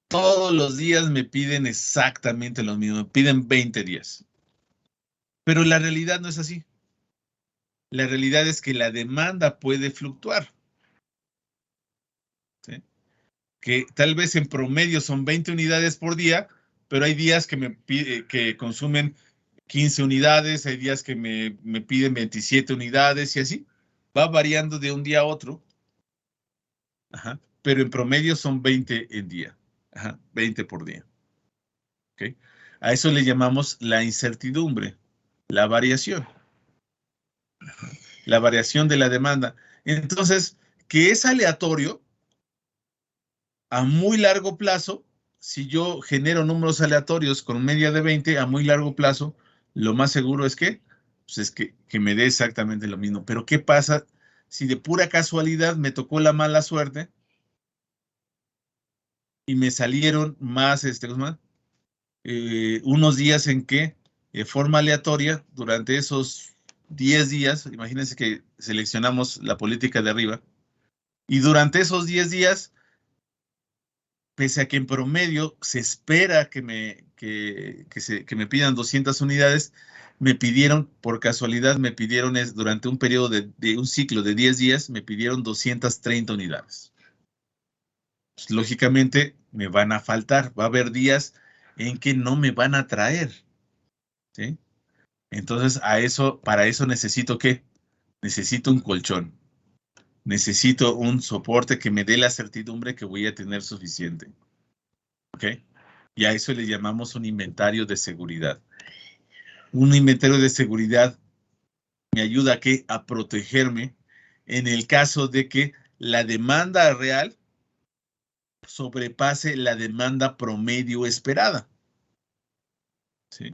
Speaker 1: Todos los días me piden exactamente lo mismo, me piden 20 días. Pero la realidad no es así. La realidad es que la demanda puede fluctuar, ¿sí? Que tal vez en promedio son 20 unidades por día, pero hay días que consumen 15 unidades, hay días que me piden 27 unidades y así. Va variando de un día a otro. Ajá. Pero en promedio son 20 en día. Ajá. 20 por día. ¿Okay? A eso le llamamos la incertidumbre, la variación. La variación de la demanda. Entonces, que es aleatorio a muy largo plazo, si yo genero números aleatorios con media de 20 a muy largo plazo, lo más seguro es que, pues es que me dé exactamente lo mismo. Pero ¿qué pasa si de pura casualidad me tocó la mala suerte y me salieron más, unos días en que, de forma aleatoria, durante esos 10 días, imagínense que seleccionamos la política de arriba, y durante esos 10 días, pese a que en promedio se espera que me pidan 200 unidades, me pidieron, por casualidad, durante un periodo de un ciclo de 10 días, me pidieron 230 unidades. Pues, lógicamente, me van a faltar. Va a haber días en que no me van a traer, ¿sí? Entonces, para eso necesito ¿qué? Necesito un colchón. Necesito un soporte que me dé la certidumbre que voy a tener suficiente. ¿Ok? Y a eso le llamamos un inventario de seguridad. Un inventario de seguridad me ayuda ¿a qué? A protegerme en el caso de que la demanda real sobrepase la demanda promedio esperada. ¿Sí?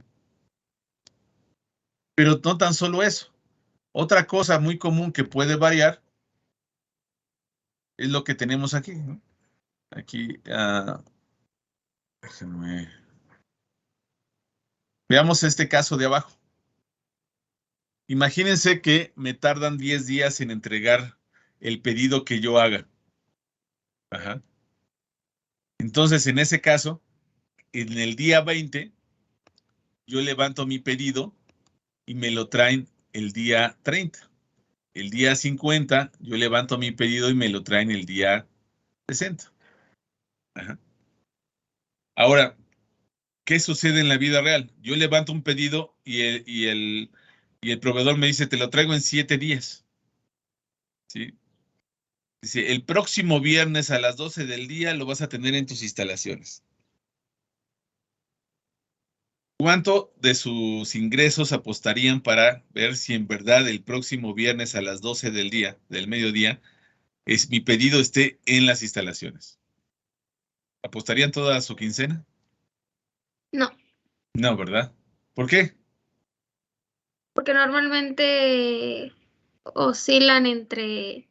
Speaker 1: Pero no tan solo eso. Otra cosa muy común que puede variar es lo que tenemos aquí, ¿no? Aquí, déjenme. Veamos este caso de abajo. Imagínense que me tardan 10 días en entregar el pedido que yo haga. Ajá. Entonces, en ese caso, en el día 20, yo levanto mi pedido y me lo traen el día 30. El día 50, yo levanto mi pedido y me lo traen el día 60. Ajá. Ahora, ¿qué sucede en la vida real? Yo levanto un pedido y el proveedor me dice, te lo traigo en 7 días. ¿Sí? Dice, el próximo viernes a las 12 del día lo vas a tener en tus instalaciones. ¿Cuánto de sus ingresos apostarían para ver si en verdad el próximo viernes a las 12 del día, del mediodía, mi pedido esté en las instalaciones? ¿Apostarían toda su quincena?
Speaker 2: No,
Speaker 1: No, ¿verdad? ¿Por qué?
Speaker 2: porque normalmente oscilan entre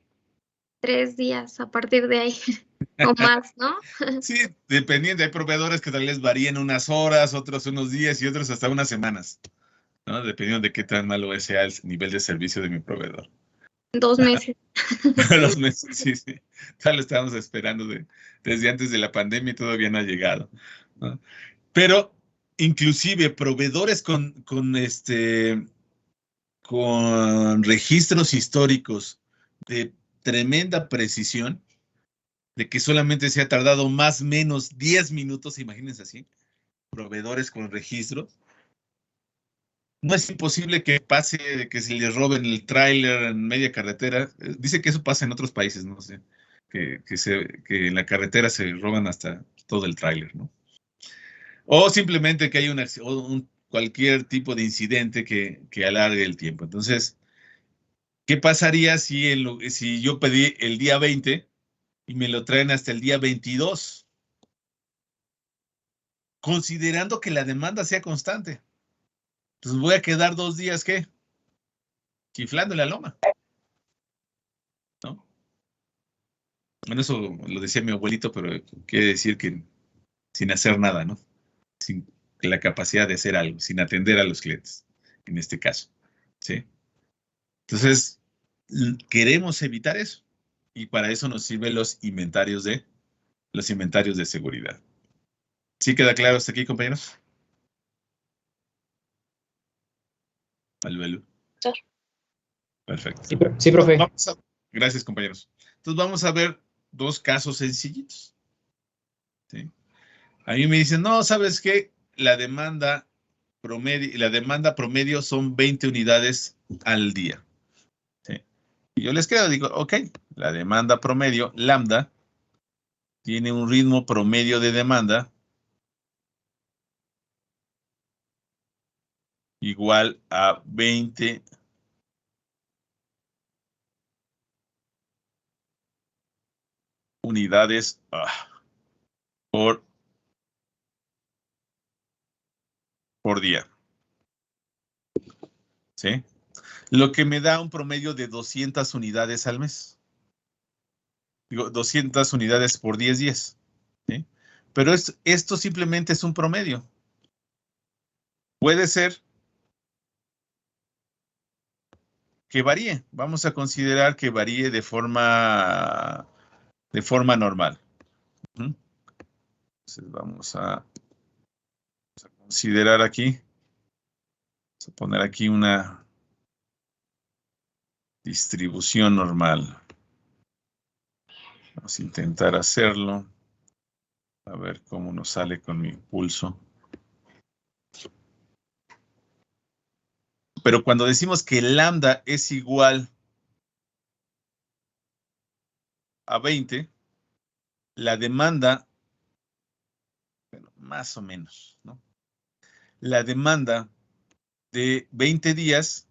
Speaker 2: 3 días a partir de ahí o más, ¿no?
Speaker 1: Sí, dependiendo. Hay proveedores que tal vez varían unas horas, otros unos días y otros hasta unas semanas, ¿no? Dependiendo de qué tan malo sea el nivel de servicio de mi proveedor.
Speaker 2: 2 meses.
Speaker 1: Los meses, sí, sí. Ya lo estábamos esperando desde antes de la pandemia y todavía no ha llegado, ¿no? Pero inclusive proveedores con registros históricos de tremenda precisión, de que solamente se ha tardado más o menos 10 minutos, imagínense así, proveedores con registros. No es imposible que pase, que se les roben el tráiler en media carretera. Dice que eso pasa en otros países, no sé, que en la carretera se roban hasta todo el tráiler, ¿no? O simplemente que hay cualquier tipo de incidente que alargue el tiempo. Entonces, ¿qué pasaría si yo pedí el día 20 y me lo traen hasta el día 22? Considerando que la demanda sea constante. Entonces voy a quedar 2 días, ¿qué? Chiflando en la loma, ¿no? Bueno, eso lo decía mi abuelito, pero quiere decir que sin hacer nada, ¿no? Sin la capacidad de hacer algo, sin atender a los clientes, en este caso, ¿sí? Entonces, queremos evitar eso. Y para eso nos sirven los inventarios de seguridad. ¿Sí queda claro hasta aquí, compañeros? Alú, alú. Perfecto.
Speaker 5: Sí, profe.
Speaker 1: Gracias, compañeros. Entonces vamos a ver dos casos sencillitos. ¿Sí? A mí me dicen, no, ¿sabes qué? La demanda promedio son 20 unidades al día. ¿Sí? Y yo les creo, digo, ok, la demanda promedio, lambda, tiene un ritmo promedio de demanda igual a 20 unidades por día. ¿Sí? Lo que me da un promedio de 200 unidades al mes. Digo, 200 unidades por 10 días. ¿Sí? Pero esto simplemente es un promedio. Puede ser que varíe. Vamos a considerar que varíe de forma normal. Entonces vamos a considerar aquí. Vamos a poner aquí una distribución normal. Vamos a intentar hacerlo. A ver cómo nos sale con mi pulso. Pero cuando decimos que lambda es igual a 20, la demanda, bueno, más o menos, ¿no? La demanda de 20 días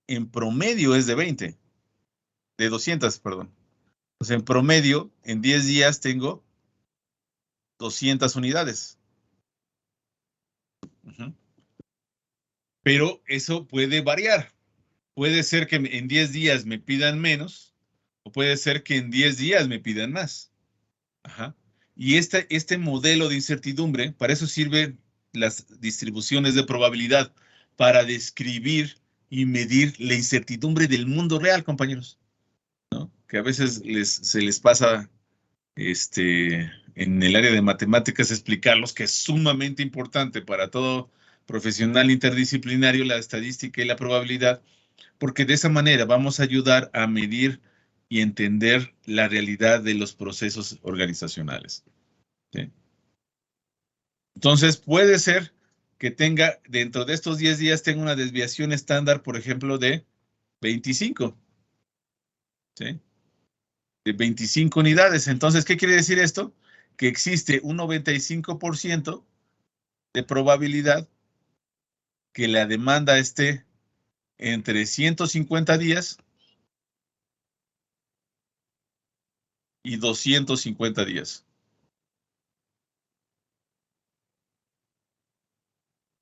Speaker 1: en promedio es de 20, de 200, perdón. Pues en promedio, en 10 días tengo 200 unidades. Pero eso puede variar. Puede ser que en 10 días me pidan menos, o puede ser que en 10 días me pidan más. Ajá. Y este modelo de incertidumbre, para eso sirven las distribuciones de probabilidad, para describir y medir la incertidumbre del mundo real, compañeros, ¿no? Que a veces se les pasa en el área de matemáticas explicarlos, que es sumamente importante para todo profesional interdisciplinario, la estadística y la probabilidad, porque de esa manera vamos a ayudar a medir y entender la realidad de los procesos organizacionales. ¿Sí? Entonces, puede ser que tenga, dentro de estos 10 días, tenga una desviación estándar, por ejemplo, de 25. ¿Sí? De 25 unidades. Entonces, ¿qué quiere decir esto? Que existe un 95% de probabilidad que la demanda esté entre 150 días y 250 días.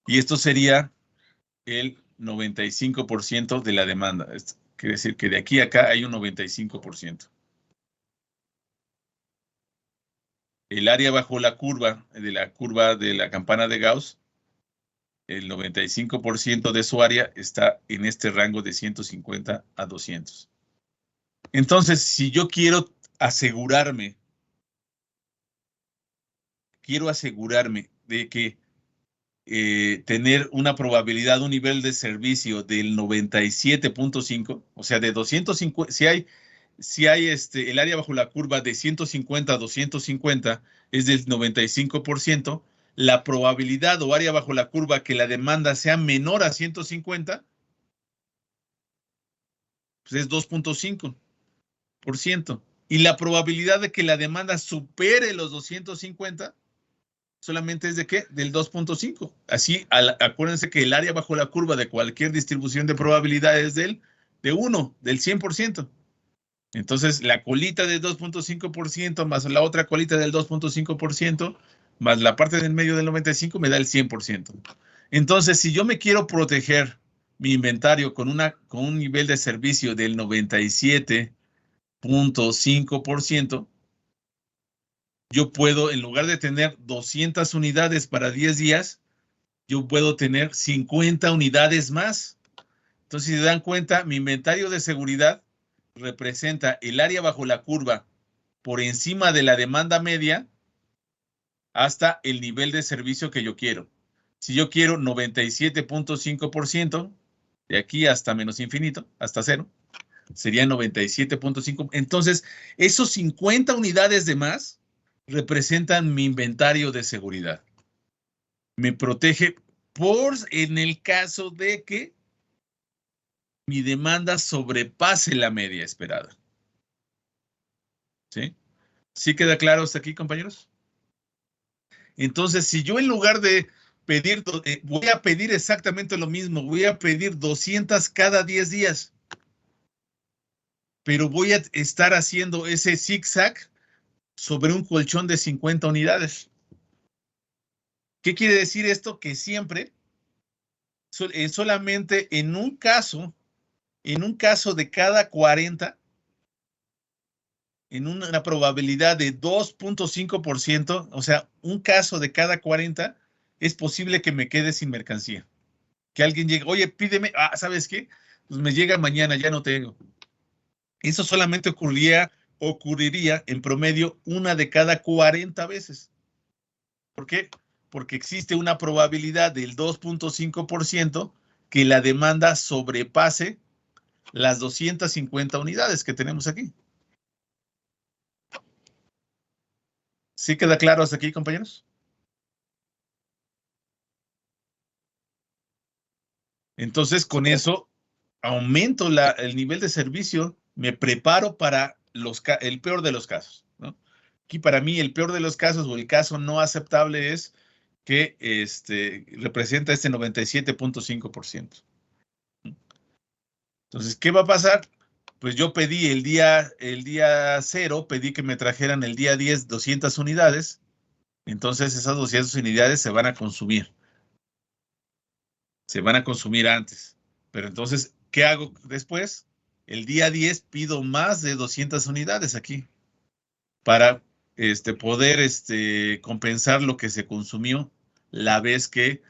Speaker 1: Y esto sería el 95% de la demanda. Esto quiere decir que de aquí a acá hay un 95%. El área bajo la curva de la campana de Gauss, el 95% de su área está en este rango de 150 a 200. Entonces, si yo quiero asegurarme de que tener una probabilidad, un nivel de servicio del 97.5, o sea, de 250, si hay el área bajo la curva de 150 a 250 es del 95%, la probabilidad o área bajo la curva que la demanda sea menor a 150, pues es 2.5%. Y la probabilidad de que la demanda supere los 250 solamente es de ¿qué? Del 2.5. Así, acuérdense que el área bajo la curva de cualquier distribución de probabilidades es de 1, del 100%. Entonces, la colita del 2.5% más la otra colita del 2.5% más la parte del medio del 95% me da el 100%. Entonces, si yo me quiero proteger mi inventario con un nivel de servicio del 97.5%, yo puedo, en lugar de tener 200 unidades para 10 días, yo puedo tener 50 unidades más. Entonces, si se dan cuenta, mi inventario de seguridad representa el área bajo la curva por encima de la demanda media hasta el nivel de servicio que yo quiero. Si yo quiero 97.5%, de aquí hasta menos infinito, hasta 0, sería 97.5. Entonces, esos 50 unidades de más representan mi inventario de seguridad. Me protege en el caso de que mi demanda sobrepase la media esperada. ¿Sí? ¿Sí queda claro hasta aquí, compañeros? Entonces, si yo en lugar de pedir, voy a pedir exactamente lo mismo, voy a pedir 200 cada 10 días, pero voy a estar haciendo ese zigzag sobre un colchón de 50 unidades. ¿Qué quiere decir esto? Que siempre, solamente en un caso de cada 40, en una probabilidad de 2.5%, o sea, un caso de cada 40, es posible que me quede sin mercancía. Que alguien llegue, oye, pídeme, ¿sabes qué? Pues me llega mañana, ya no tengo. Eso solamente ocurriría en promedio una de cada 40 veces. ¿Por qué? Porque existe una probabilidad del 2.5% que la demanda sobrepase las 250 unidades que tenemos aquí. ¿Sí queda claro hasta aquí, compañeros? Entonces, con eso, aumento el nivel de servicio, me preparo para el peor de los casos, ¿no? Aquí para mí el peor de los casos o el caso no aceptable es que representa este 97.5%. Entonces, ¿qué va a pasar? Pues yo pedí el día 0, pedí que me trajeran el día 10 200 unidades. Entonces esas 200 unidades se van a consumir. Se van a consumir antes. Pero entonces, ¿qué hago después? El día 10 pido más de 200 unidades aquí para poder compensar lo que se consumió la vez que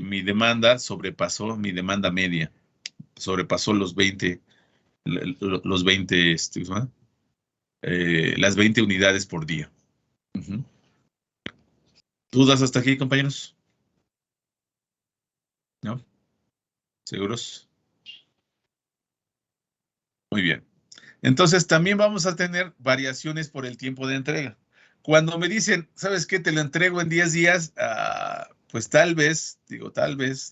Speaker 1: mi demanda sobrepasó mi demanda media. Sobrepasó los 20, las 20 unidades por día. Uh-huh. ¿Dudas hasta aquí, compañeros? ¿No? ¿Seguros? Muy bien. Entonces, también vamos a tener variaciones por el tiempo de entrega. Cuando me dicen, ¿sabes qué? Te lo entrego en 10 días, pues tal vez,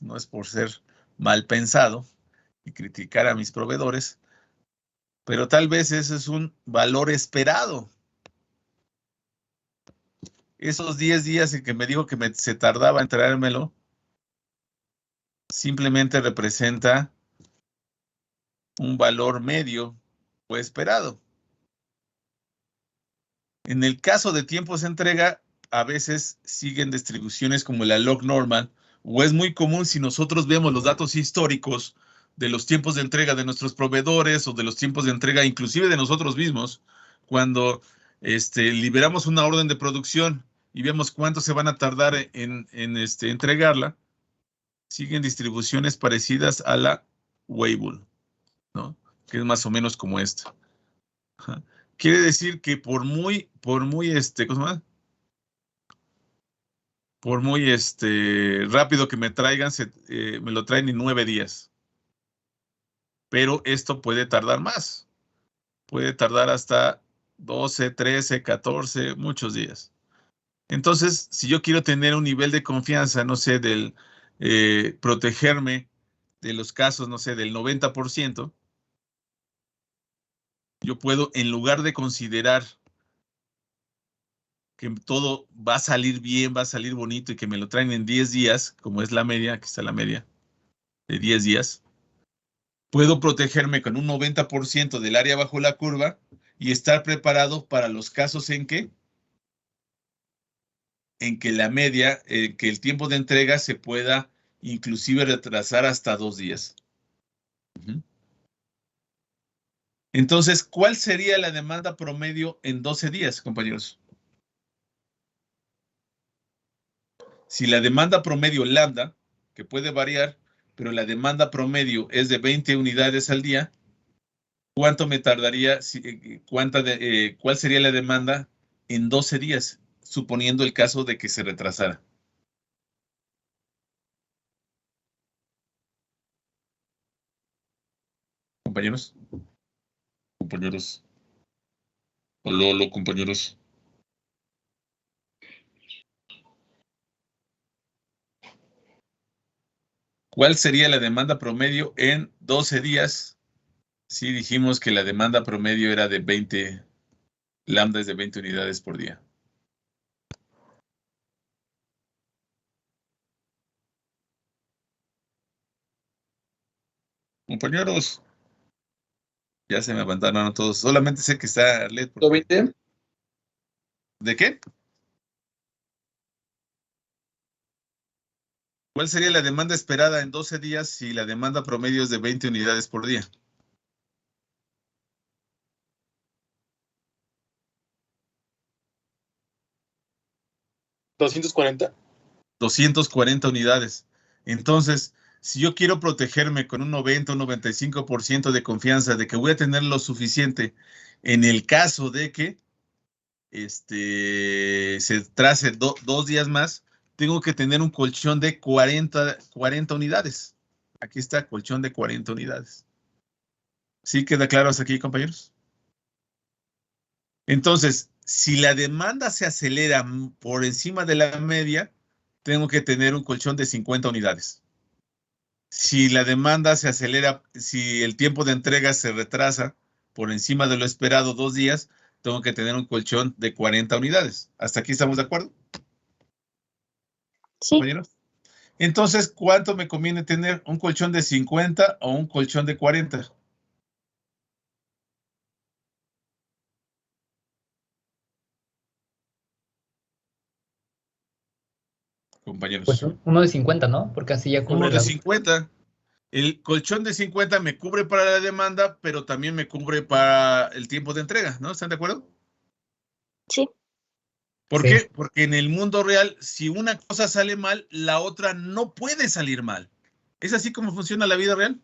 Speaker 1: no es por ser mal pensado y criticar a mis proveedores, pero tal vez ese es un valor esperado. Esos 10 días en que me dijo que se tardaba en traérmelo, simplemente representa un valor medio o esperado. En el caso de tiempos de entrega, a veces siguen distribuciones como la log normal, o es muy común si nosotros vemos los datos históricos de los tiempos de entrega de nuestros proveedores o de los tiempos de entrega inclusive de nosotros mismos, cuando liberamos una orden de producción y vemos cuánto se van a tardar en entregarla, siguen distribuciones parecidas a la Weibull, ¿no? Que es más o menos como esta. Ajá. Quiere decir que por muy, ¿cómo se llama? Por muy rápido que me traigan, me lo traen en 9 días. Pero esto puede tardar más. Puede tardar hasta 12, 13, 14, muchos días. Entonces, si yo quiero tener un nivel de confianza, no sé, del protegerme de los casos, no sé, del 90%, yo puedo, en lugar de considerar que todo va a salir bien, va a salir bonito y que me lo traen en 10 días, como es la media, aquí está la media, de 10 días, puedo protegerme con un 90% del área bajo la curva y estar preparado para los casos en que la media, que el tiempo de entrega se pueda inclusive retrasar hasta 2 días. Uh-huh. Entonces, ¿cuál sería la demanda promedio en 12 días, compañeros? Si la demanda promedio lambda, que puede variar, pero la demanda promedio es de 20 unidades al día, ¿cuánto me tardaría? ¿Cuál sería la demanda en 12 días, suponiendo el caso de que se retrasara? compañeros? Compañeros. Hola, compañeros. ¿Cuál sería la demanda promedio en 12 días? Si dijimos que la demanda promedio era de 20, lambda es de 20 unidades por día. Compañeros, ya se me abandonaron todos. Solamente sé que está Arlet.
Speaker 3: ¿20?
Speaker 1: ¿De qué? ¿Cuál sería la demanda esperada en 12 días si la demanda promedio es de 20 unidades por día?
Speaker 3: ¿240?
Speaker 1: 240 unidades. Entonces, si yo quiero protegerme con un 90 o 95% de confianza de que voy a tener lo suficiente en el caso de que se trace 2 días más, tengo que tener un colchón de 40 unidades. Aquí está, colchón de 40 unidades. ¿Sí queda claro hasta aquí, compañeros? Entonces, si la demanda se acelera por encima de la media, tengo que tener un colchón de 50 unidades. Si la demanda se acelera, si el tiempo de entrega se retrasa por encima de lo esperado 2 días, tengo que tener un colchón de 40 unidades. ¿Hasta aquí estamos de acuerdo,
Speaker 4: Sí,
Speaker 1: compañeros? Entonces, ¿cuánto me conviene tener? ¿Un colchón de 50 o un colchón de 40?
Speaker 5: Pues
Speaker 1: Compañeros.
Speaker 5: uno de 50, ¿no? Porque así ya
Speaker 1: Uno
Speaker 5: cubre
Speaker 1: de
Speaker 5: la...
Speaker 1: 50. El colchón de 50 me cubre para la demanda, pero también me cubre para el tiempo de entrega, ¿no? ¿Están de acuerdo?
Speaker 4: sí,
Speaker 1: ¿Por
Speaker 5: Sí.
Speaker 1: qué? Porque en el mundo real, si una cosa sale mal, la otra no puede salir mal. ¿Es así como funciona la vida real?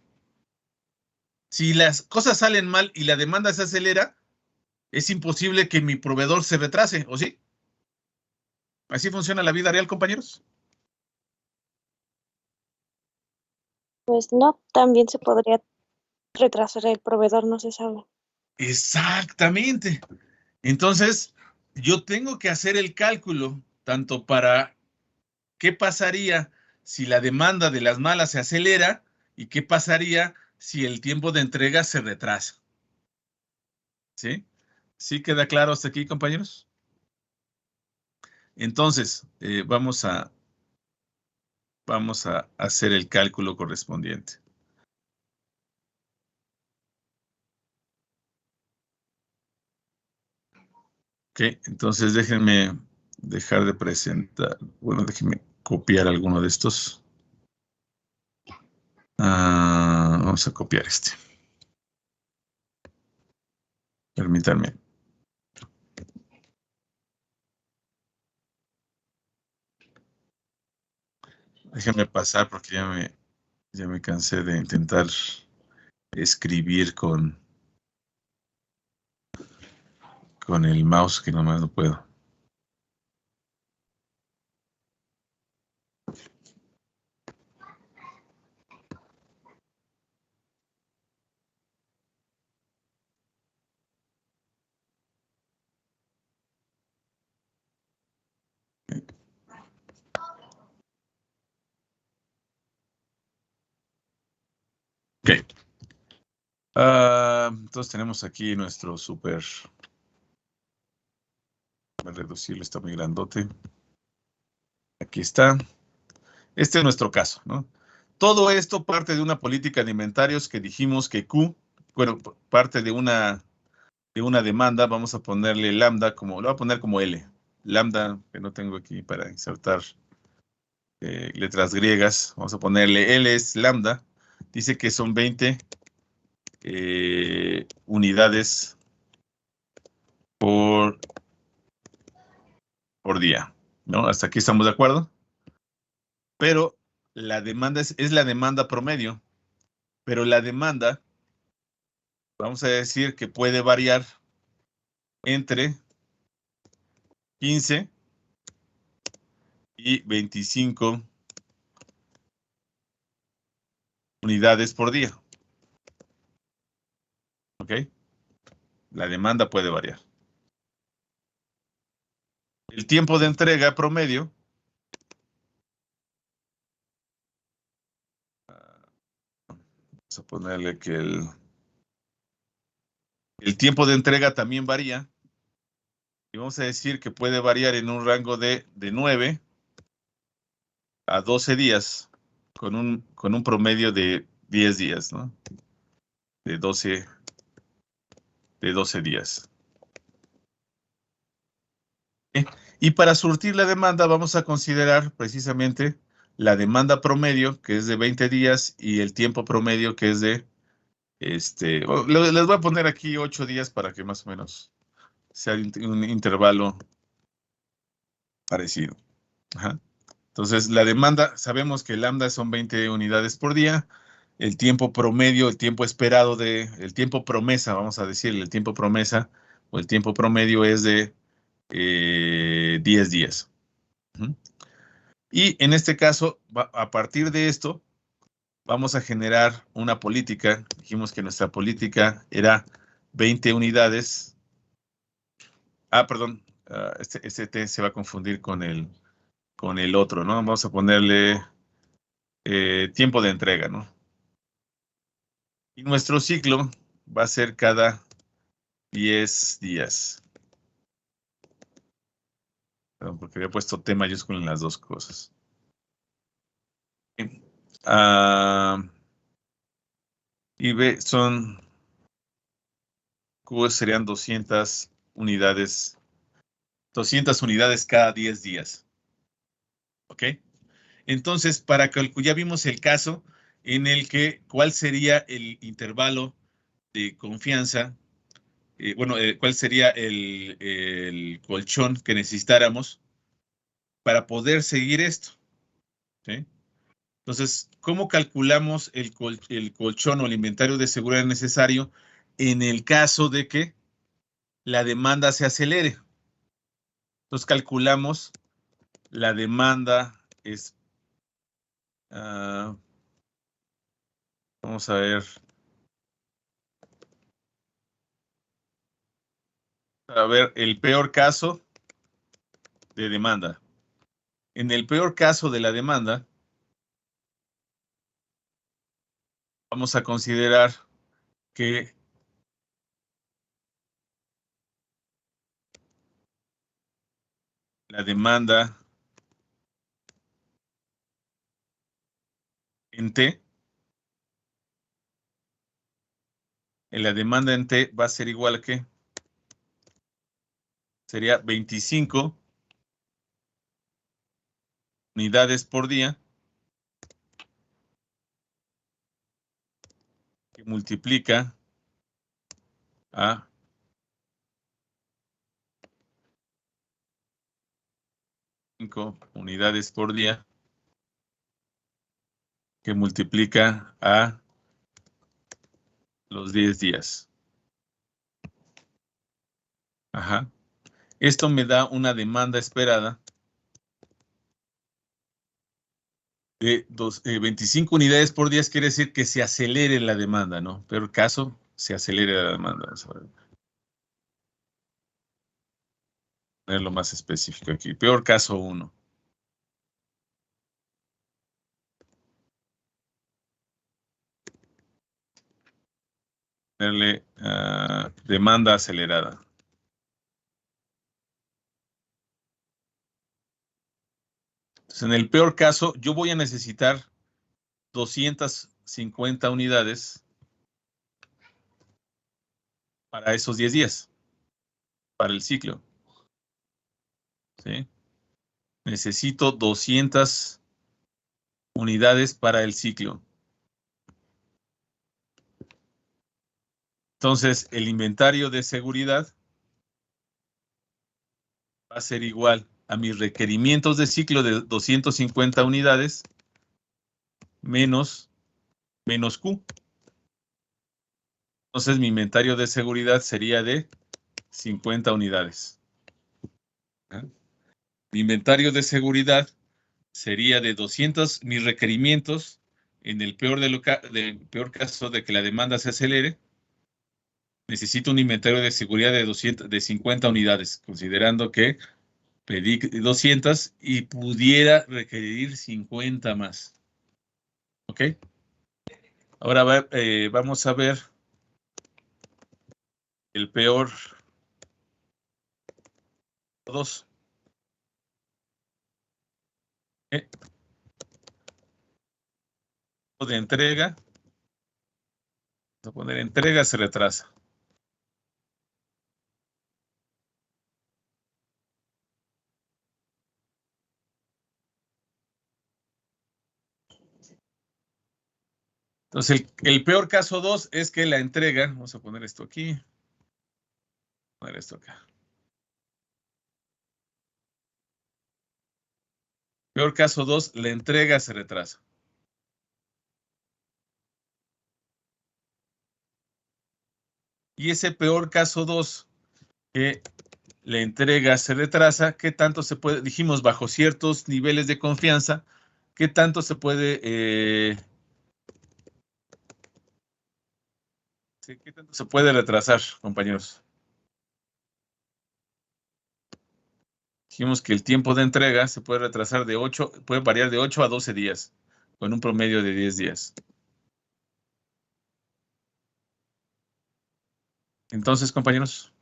Speaker 1: Si las cosas salen mal y la demanda se acelera, es imposible que mi proveedor se retrase, ¿o sí? ¿Así funciona la vida real, compañeros?
Speaker 4: pues no, también se podría retrasar el proveedor, no se sabe.
Speaker 1: Exactamente. Entonces, yo tengo que hacer el cálculo tanto para qué pasaría si la demanda de las malas se acelera y qué pasaría si el tiempo de entrega se retrasa. ¿Sí? ¿Sí queda claro hasta aquí, compañeros? Entonces, vamos a hacer el cálculo correspondiente. Ok, entonces déjenme dejar de presentar. Bueno, déjenme copiar alguno de estos. Vamos a copiar este. Permítanme. Déjenme pasar porque ya me cansé de intentar escribir con el mouse, que nomás no puedo. Ok. Entonces tenemos aquí nuestro super. Voy a reducirlo, está muy grandote. Aquí está. Este es nuestro caso, ¿no? Todo esto parte de una política de inventarios que dijimos que Q, bueno, parte de una demanda, vamos a ponerle lambda como, lo voy a poner como L. Lambda, que no tengo aquí para insertar letras griegas, vamos a ponerle L es lambda. Dice que son 20 unidades por día, ¿no? Hasta aquí estamos de acuerdo. Pero la demanda es la demanda promedio, pero la demanda, vamos a decir que puede variar entre 15 y 25 unidades por día. ¿Ok? La demanda puede variar. El tiempo de entrega promedio vamos a ponerle que el tiempo de entrega también varía. Y vamos a decir que puede variar en un rango de 9 a 12 días, con un promedio de 10 días, ¿no? De 12 días. Y para surtir la demanda vamos a considerar precisamente la demanda promedio, que es de 20 días, y el tiempo promedio, que es de, les voy a poner aquí 8 días para que más o menos sea un intervalo parecido. Ajá. Entonces, la demanda, sabemos que lambda son 20 unidades por día. El tiempo promedio, el tiempo esperado el tiempo promesa, vamos a decir, el tiempo promesa o el tiempo promedio es de 10 días. Y en este caso, a partir de esto, vamos a generar una política. Dijimos que nuestra política era 20 unidades. Perdón, este T se va a confundir con el otro, ¿no? Vamos a ponerle tiempo de entrega, ¿no? Y nuestro ciclo va a ser cada 10 días. Perdón, porque había puesto T mayúsculo en las dos cosas. Y B Q serían 200 unidades. 200 unidades cada 10 días. ¿Ok? Entonces, para calcular, ya vimos el caso en el que, ¿cuál sería el intervalo de confianza? ¿Cuál sería el colchón que necesitáramos para poder seguir esto? ¿Sí? Entonces, ¿cómo calculamos el colchón o el inventario de seguridad necesario en el caso de que la demanda se acelere? Entonces, calculamos la demanda es, vamos a ver. A ver, el peor caso de demanda. En el peor caso de la demanda, vamos a considerar que la demanda en T, va a ser igual que, sería 25 unidades por día, que multiplica a 5 unidades por día, que multiplica a los 10 días. Ajá. Esto me da una demanda esperada de 25 unidades por día, quiere decir que se acelere la demanda, ¿no? Peor caso, se acelere la demanda. Vamos a ponerlo más específico aquí. Peor caso 1. Ponerle demanda acelerada. Entonces, en el peor caso, yo voy a necesitar 250 unidades para esos 10 días, para el ciclo. ¿Sí? Necesito 200 unidades para el ciclo. Entonces, el inventario de seguridad va a ser igual a mis requerimientos de ciclo de 250 unidades menos Q. Entonces, mi inventario de seguridad sería de 50 unidades. Mi inventario de seguridad sería de 200, mis requerimientos en el peor caso de que la demanda se acelere, necesito un inventario de seguridad de 50 unidades, considerando que pedí 200 y pudiera requerir 50 más. ¿Ok? Ahora vamos a ver el peor 2. De entrega. Vamos a poner entrega, se retrasa. Entonces, el peor caso 2 es que la entrega, vamos a poner esto aquí, poner esto acá. Peor caso 2, la entrega se retrasa. Y ese peor caso 2, que la entrega se retrasa, ¿qué tanto se puede? Dijimos, bajo ciertos niveles de confianza, ¿qué tanto se puede, qué tanto se puede retrasar, compañeros? Dijimos que el tiempo de entrega se puede retrasar puede variar de 8 a 12 días, con un promedio de 10 días. Entonces, compañeros.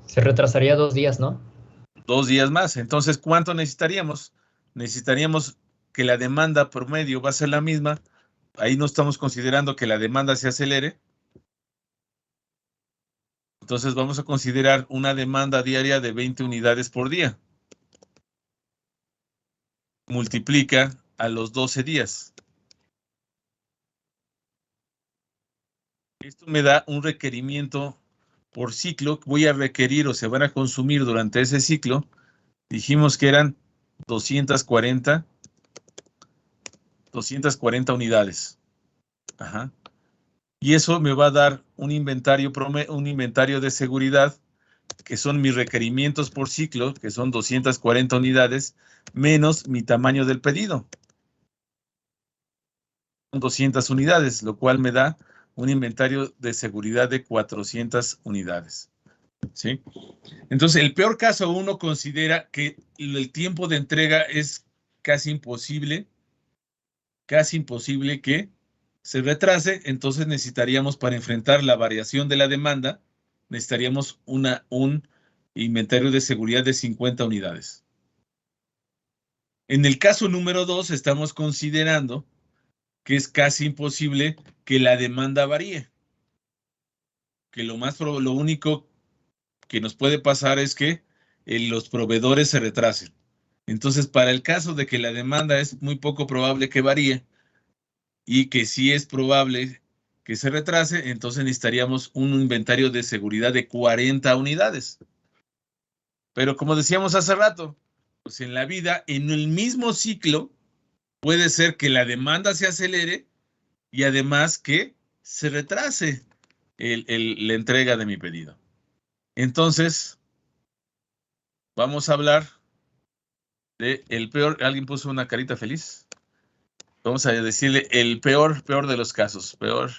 Speaker 5: Se retrasaría 2 días, ¿no?
Speaker 1: 2 días más. Entonces, ¿cuánto necesitaríamos? Necesitaríamos que la demanda promedio va a ser la misma. Ahí no estamos considerando que la demanda se acelere. Entonces, vamos a considerar una demanda diaria de 20 unidades por día. Multiplica a los 12 días. Esto me da un requerimiento por ciclo. Voy a requerir o se van a consumir durante ese ciclo. Dijimos que eran 240 unidades. Ajá. Y eso me va a dar un inventario de seguridad, que son mis requerimientos por ciclo, que son 240 unidades, menos mi tamaño del pedido. Son 200 unidades, lo cual me da un inventario de seguridad de 400 unidades. ¿Sí? Entonces, el peor caso, uno considera que el tiempo de entrega es casi imposible que se retrase. Entonces necesitaríamos, para enfrentar la variación de la demanda, necesitaríamos un inventario de seguridad de 50 unidades. En el caso número 2, estamos considerando que es casi imposible que la demanda varíe. Que lo único que nos puede pasar es que los proveedores se retrasen. Entonces, para el caso de que la demanda es muy poco probable que varíe, y que sí es probable que se retrase, entonces necesitaríamos un inventario de seguridad de 40 unidades. Pero como decíamos hace rato, pues en la vida, en el mismo ciclo, puede ser que la demanda se acelere y además que se retrase la entrega de mi pedido. Entonces, vamos a hablar de el peor. ¿Alguien puso una carita feliz? Vamos a decirle el peor de los casos. Peor.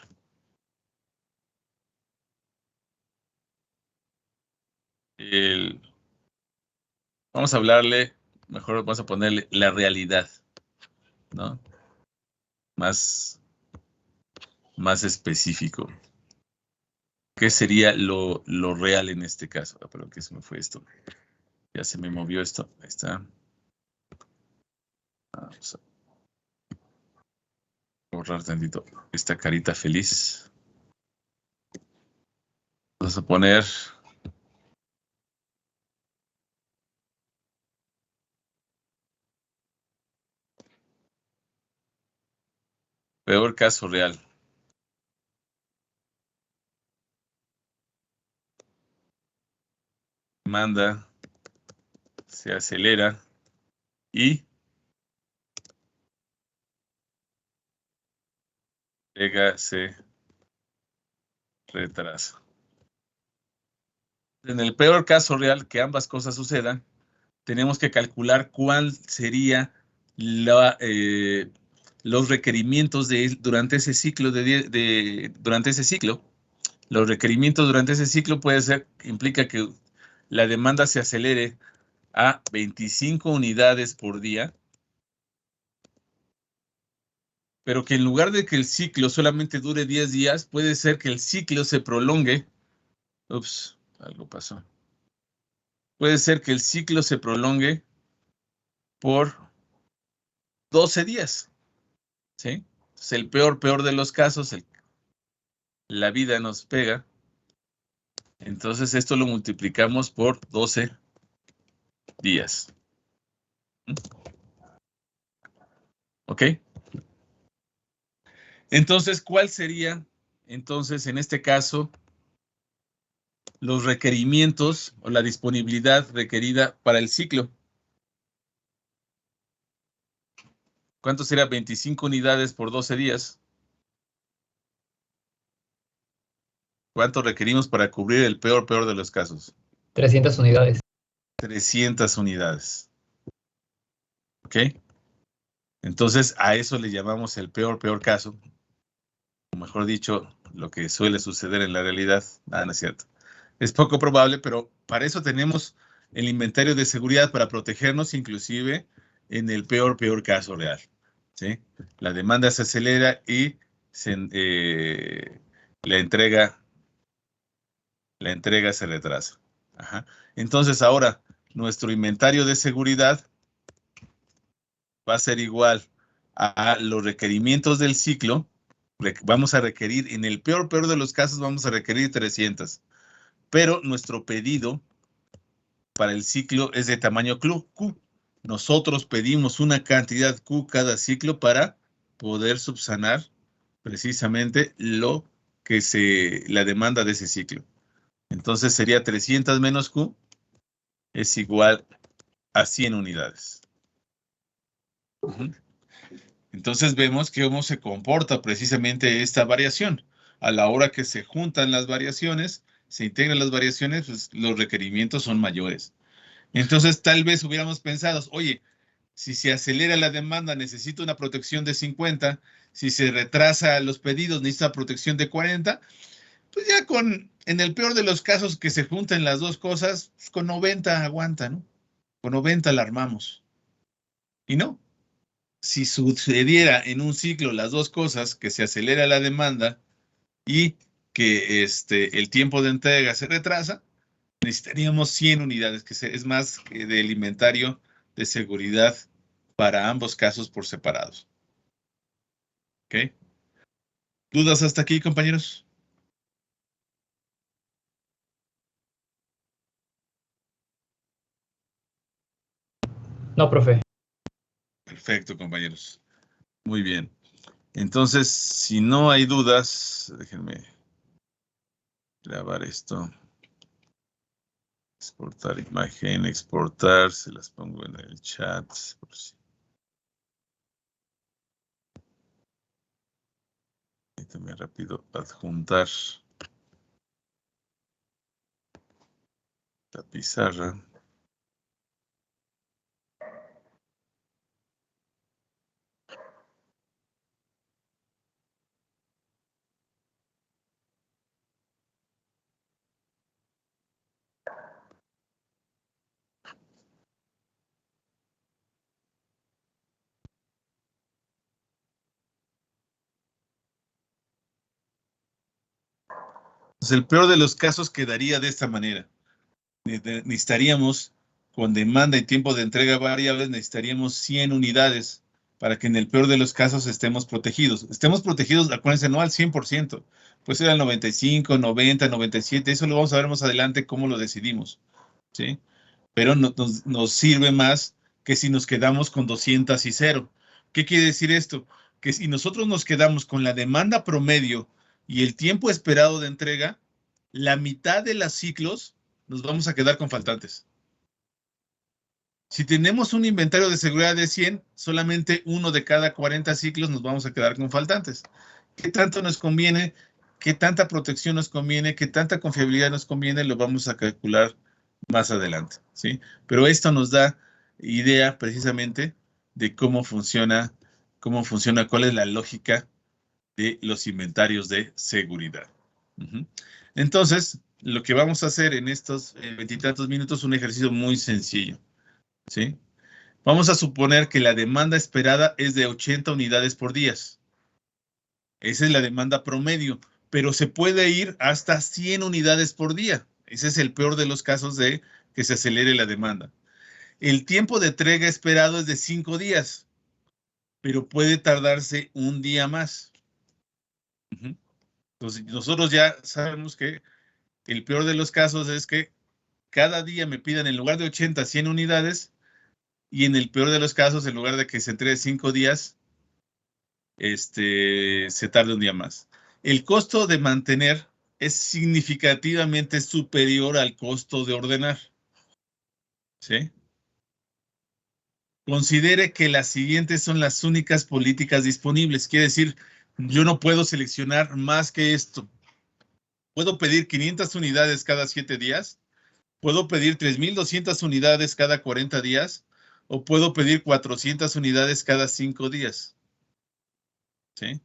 Speaker 1: Vamos a hablarle, mejor vamos a ponerle la realidad, ¿no? Más específico. ¿Qué sería lo real en este caso? Ah, perdón, que se me fue esto. Ya se me movió esto. Ahí está. Vamos a borrar tantito esta carita feliz. Vamos a poner peor caso real. Demanda se acelera y entrega se retrasa. En el peor caso real, que ambas cosas sucedan, tenemos que calcular cuál sería los requerimientos durante ese ciclo los requerimientos durante ese ciclo implica que la demanda se acelere a 25 unidades por día, pero que en lugar de que el ciclo solamente dure 10 días, puede ser que el ciclo se prolongue. Ups, algo pasó. Puede ser que el ciclo se prolongue por 12 días, ¿sí? Es el peor de los casos, la vida nos pega. Entonces esto lo multiplicamos por 12 días. ¿Ok? Entonces, ¿cuál sería, entonces, en este caso, los requerimientos o la disponibilidad requerida para el ciclo? ¿Cuánto sería 25 unidades por 12 días? ¿Cuánto requerimos para cubrir el peor de los casos?
Speaker 5: 300 unidades.
Speaker 1: 300 unidades. ¿Ok? Entonces, a eso le llamamos el peor caso. O mejor dicho, lo que suele suceder en la realidad. No es cierto. Es poco probable, pero para eso tenemos el inventario de seguridad para protegernos, inclusive en el peor caso real. ¿Sí? La demanda se acelera y la entrega se retrasa. Ajá. Entonces, ahora, nuestro inventario de seguridad va a ser igual a los requerimientos del ciclo. Vamos a requerir, en el peor de los casos, vamos a requerir 300. Pero nuestro pedido para el ciclo es de tamaño Q. Nosotros pedimos una cantidad Q cada ciclo para poder subsanar precisamente la demanda de ese ciclo. Entonces sería 300 menos Q es igual a 100 unidades. Entonces vemos cómo se comporta precisamente esta variación. A la hora que se juntan las variaciones, se integran las variaciones, pues los requerimientos son mayores. Entonces tal vez hubiéramos pensado, oye, si se acelera la demanda, necesito una protección de 50. Si se retrasa los pedidos, necesita protección de 40. Pues ya en el peor de los casos que se junten las dos cosas, pues con 90 aguanta, ¿no? Con 90 la armamos. Y no. Si sucediera en un ciclo las dos cosas, que se acelera la demanda y que el tiempo de entrega se retrasa, necesitaríamos 100 unidades, que es más del inventario de seguridad para ambos casos por separados. ¿Ok? ¿Dudas hasta aquí, compañeros?
Speaker 5: No, profe.
Speaker 1: Perfecto, compañeros. Muy bien. Entonces, si no hay dudas, déjenme grabar esto. Exportar imagen, exportar, se las pongo en el chat. Por si. Y también rápido, adjuntar la pizarra. Pues el peor de los casos quedaría de esta manera. Necesitaríamos, con demanda y tiempo de entrega variables, necesitaríamos 100 unidades para que en el peor de los casos estemos protegidos. Estemos protegidos, acuérdense, no al 100%, pues era el 95, 90, 97, eso lo vamos a ver más adelante cómo lo decidimos, ¿sí? Pero nos sirve más que si nos quedamos con 200 y 0. ¿Qué quiere decir esto? Que si nosotros nos quedamos con la demanda promedio y el tiempo esperado de entrega, la mitad de los ciclos nos vamos a quedar con faltantes. Si tenemos un inventario de seguridad de 100, solamente uno de cada 40 ciclos nos vamos a quedar con faltantes. ¿Qué tanto nos conviene? ¿Qué tanta protección nos conviene? ¿Qué tanta confiabilidad nos conviene? Lo vamos a calcular más adelante, ¿sí? Pero esto nos da idea precisamente de cómo funciona cómo funciona, cuál es la lógica de los inventarios de seguridad. Entonces, lo que vamos a hacer en estos 20 y tantos minutos es un ejercicio muy sencillo, ¿sí? Vamos a suponer que la demanda esperada es de 80 unidades por día. Esa es la demanda promedio, pero se puede ir hasta 100 unidades por día. Ese es el peor de los casos de que se acelere la demanda. El tiempo de entrega esperado es de 5 días, pero puede tardarse un día más. Entonces, nosotros ya sabemos que el peor de los casos es que cada día me pidan en lugar de 80, 100 unidades, y en el peor de los casos, en lugar de que se entregue 5 días, se tarde un día más. El costo de mantener es significativamente superior al costo de ordenar. ¿Sí? Considere que las siguientes son las únicas políticas disponibles. Quiere decir, yo no puedo seleccionar más que esto. Puedo pedir 500 unidades cada 7 días, puedo pedir 3,200 unidades cada 40 días, o puedo pedir 400 unidades cada 5 días. ¿Sí?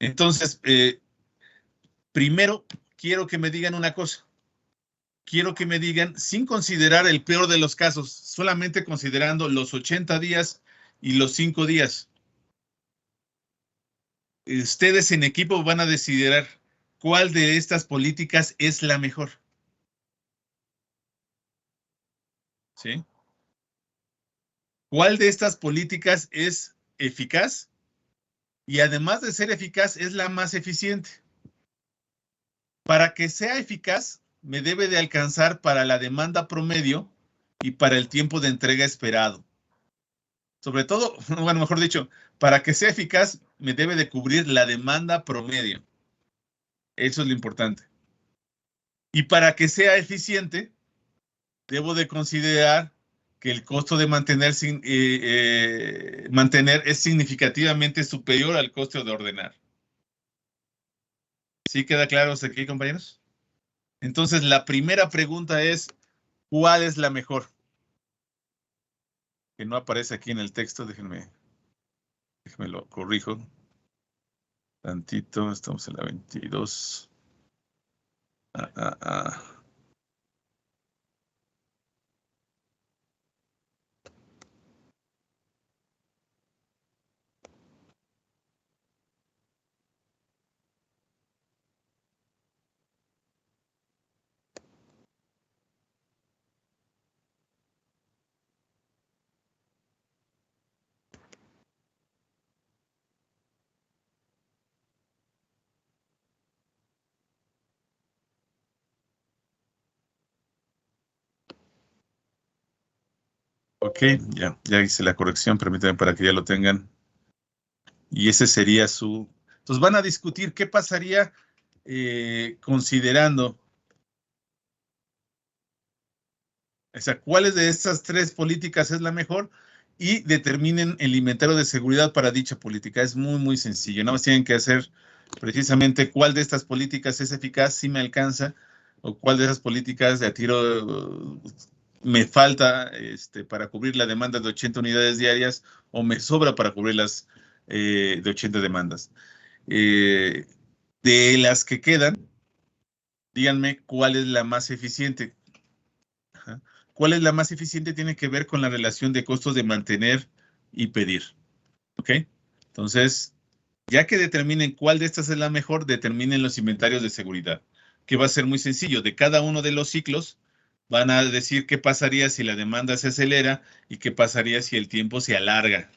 Speaker 1: Entonces, primero, quiero que me digan una cosa. Quiero que me digan, sin considerar el peor de los casos, solamente considerando los 80 días y los 5 días. Ustedes en equipo van a decidir cuál de estas políticas es la mejor. ¿Sí? ¿Cuál de estas políticas es eficaz? Y además de ser eficaz, es la más eficiente. Para que sea eficaz, me debe de alcanzar para la demanda promedio y para el tiempo de entrega esperado. Sobre todo, bueno, mejor dicho, para que sea eficaz, me debe de cubrir la demanda promedio. Eso es lo importante. Y para que sea eficiente, debo de considerar que el costo de mantener es significativamente superior al costo de ordenar. ¿Sí queda claro hasta aquí, compañeros? Entonces, la primera pregunta es, ¿cuál es la mejor? Que no aparece aquí en el texto, déjenme lo corrijo. Tantito, estamos en la 22. Ok, ya hice la corrección, permítanme para que ya lo tengan. Y ese sería su... Entonces van a discutir qué pasaría considerando, o sea, cuáles de estas tres políticas es la mejor y determinen el inventario de seguridad para dicha política. Es muy, muy sencillo. Nada más tienen que hacer precisamente cuál de estas políticas es eficaz, si me alcanza, o cuál de esas políticas de a tiro me falta para cubrir la demanda de 80 unidades diarias o me sobra para cubrir las de 80 demandas. De las que quedan, díganme cuál es la más eficiente. Ajá. ¿Cuál es la más eficiente? Tiene que ver con la relación de costos de mantener y pedir. ¿Ok? Entonces, ya que determinen cuál de estas es la mejor, determinen los inventarios de seguridad, que va a ser muy sencillo. De cada uno de los ciclos, van a decir qué pasaría si la demanda se acelera y qué pasaría si el tiempo se alarga.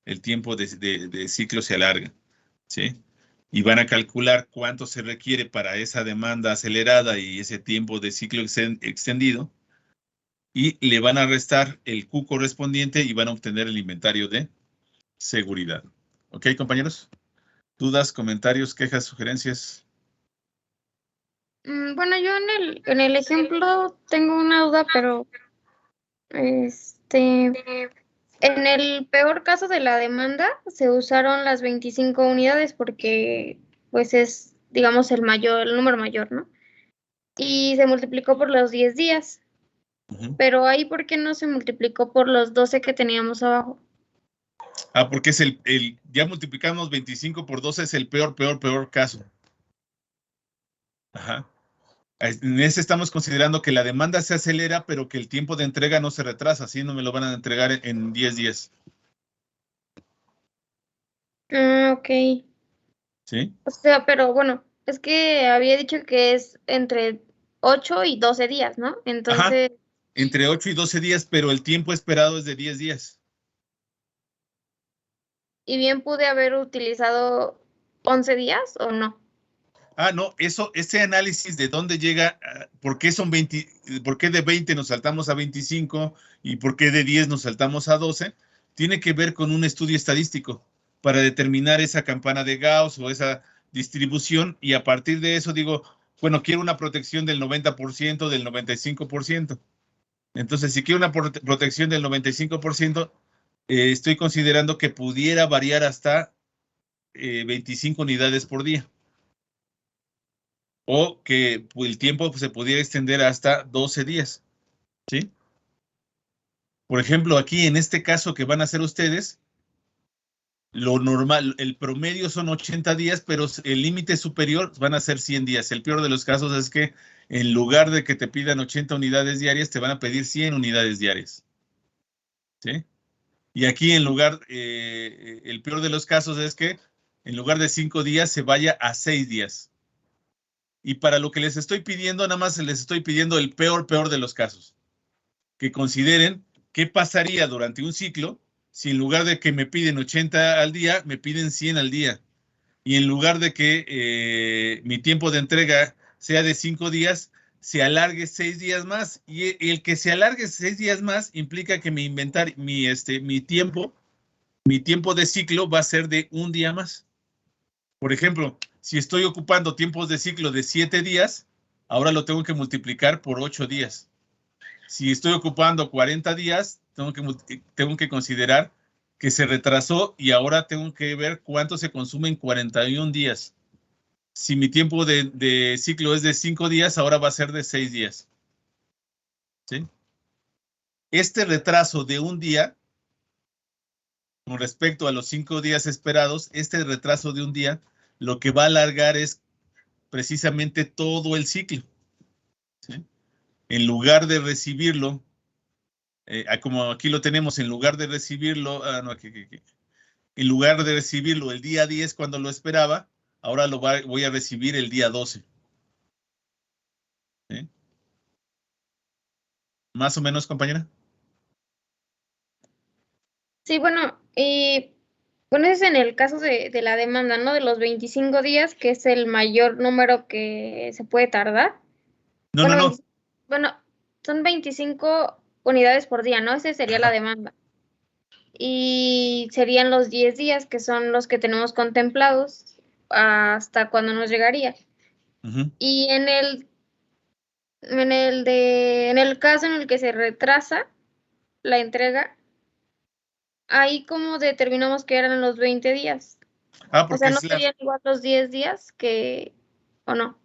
Speaker 1: El tiempo de ciclo se alarga. ¿Sí? Y van a calcular cuánto se requiere para esa demanda acelerada y ese tiempo de ciclo extendido. Y le van a restar el Q correspondiente y van a obtener el inventario de seguridad. ¿Ok, compañeros? ¿Dudas, comentarios, quejas, sugerencias?
Speaker 2: Bueno, yo en el ejemplo tengo una duda, pero en el peor caso de la demanda se usaron las 25 unidades porque pues es, digamos, el número mayor, ¿no? Y se multiplicó por los 10 días. Pero ahí, ¿por qué no se multiplicó por los 12 que teníamos abajo?
Speaker 1: Ah, porque es ya multiplicamos 25 por 12, es el peor caso. Ajá. En ese estamos considerando que la demanda se acelera, pero que el tiempo de entrega no se retrasa, así no me lo van a entregar en 10 días.
Speaker 2: Ah, ok.
Speaker 1: ¿Sí?
Speaker 2: O sea, pero bueno, es que había dicho que es entre 8 y 12 días, ¿no?
Speaker 1: Ajá,
Speaker 2: Entonces,
Speaker 1: entre 8 y 12 días, pero el tiempo esperado es de 10 días.
Speaker 2: ¿y bien pude haber utilizado 11 días o no?
Speaker 1: Ah, no, ese análisis de dónde llega, por qué son 20, por qué de 20 nos saltamos a 25 y por qué de 10 nos saltamos a 12, tiene que ver con un estudio estadístico para determinar esa campana de Gauss o esa distribución y a partir de eso digo, bueno, quiero una protección del 90%, del 95%. Entonces, si quiero una protección del 95%, estoy considerando que pudiera variar hasta 25 unidades por día. O que el tiempo se pudiera extender hasta 12 días, ¿sí? Por ejemplo, aquí en este caso que van a hacer ustedes, lo normal, el promedio son 80 días, pero el límite superior van a ser 100 días. El peor de los casos es que en lugar de que te pidan 80 unidades diarias, te van a pedir 100 unidades diarias, ¿sí? Y aquí en lugar, el peor de los casos es que en lugar de 5 días se vaya a 6 días. Y para lo que les estoy pidiendo, nada más les estoy pidiendo el peor de los casos. Que consideren qué pasaría durante un ciclo si en lugar de que me piden 80 al día, me piden 100 al día. Y en lugar de que mi tiempo de entrega sea de 5 días, se alargue 6 días más. Y el que se alargue 6 días más implica que mi tiempo de ciclo va a ser de un día más. Por ejemplo, si estoy ocupando tiempos de ciclo de 7 días, ahora lo tengo que multiplicar por 8 días. Si estoy ocupando 40 días, tengo que considerar que se retrasó y ahora tengo que ver cuánto se consume en 41 días. Si mi tiempo de ciclo es de 5 días, ahora va a ser de 6 días. ¿Sí? Este retraso de un día, con respecto a los 5 días esperados, este retraso de un día, lo que va a alargar es precisamente todo el ciclo. ¿Sí? En lugar de recibirlo, como aquí lo tenemos, en lugar de recibirlo, en lugar de recibirlo el día 10 cuando lo esperaba, ahora voy a recibir el día 12. ¿Sí? ¿Más o menos, compañera?
Speaker 2: Sí, bueno, bueno, ese es en el caso de la demanda, ¿no? De los 25 días, que es el mayor número que se puede tardar.
Speaker 1: No,
Speaker 2: Bueno,
Speaker 1: no, no.
Speaker 2: bueno, son 25 unidades por día, ¿no? Esa sería la
Speaker 1: Ajá.
Speaker 2: demanda. Y serían los 10 días, que son los que tenemos contemplados hasta cuando nos llegaría.
Speaker 1: Uh-huh.
Speaker 2: Y en el caso en el que se retrasa la entrega, ahí como determinamos que eran los 20 días.
Speaker 1: Ah,
Speaker 2: O
Speaker 1: porque
Speaker 2: sea, no serían igual los 10 días ¿o no?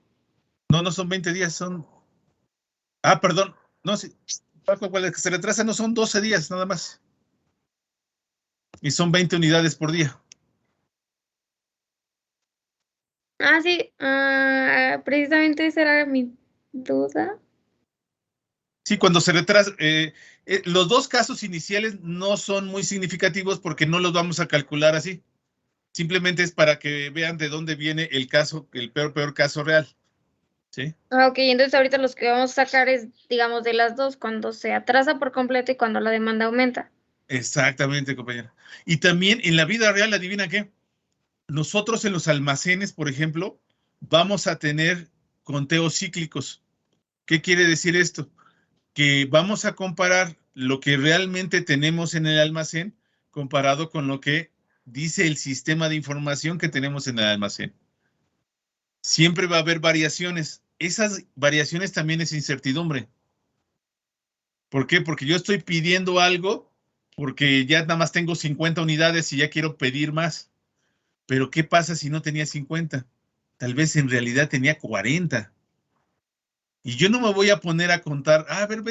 Speaker 1: No, no son 20 días, son... Ah, perdón. No, sí. El que se retrasa no son 12 días, nada más. Y son 20 unidades por día.
Speaker 2: Ah, sí, precisamente esa era mi duda.
Speaker 1: Sí, cuando se retrasa, los dos casos iniciales no son muy significativos porque no los vamos a calcular así. Simplemente es para que vean de dónde viene el caso, el peor caso real. ¿Sí?
Speaker 2: Ah, ok, entonces ahorita los que vamos a sacar es, digamos, de las dos, cuando se atrasa por completo y cuando la demanda aumenta.
Speaker 1: Exactamente, compañera. Y también en la vida real, adivina qué, nosotros en los almacenes, por ejemplo, vamos a tener conteos cíclicos. ¿Qué quiere decir esto? Que vamos a comparar lo que realmente tenemos en el almacén comparado con lo que dice el sistema de información que tenemos en el almacén. Siempre va a haber variaciones. Esas variaciones también es incertidumbre. ¿Por qué? Porque yo estoy pidiendo algo porque ya nada más tengo 50 unidades y ya quiero pedir más. Pero ¿qué pasa si no tenía 50? Tal vez en realidad tenía 40. Y yo no me voy a poner a contar, a ver,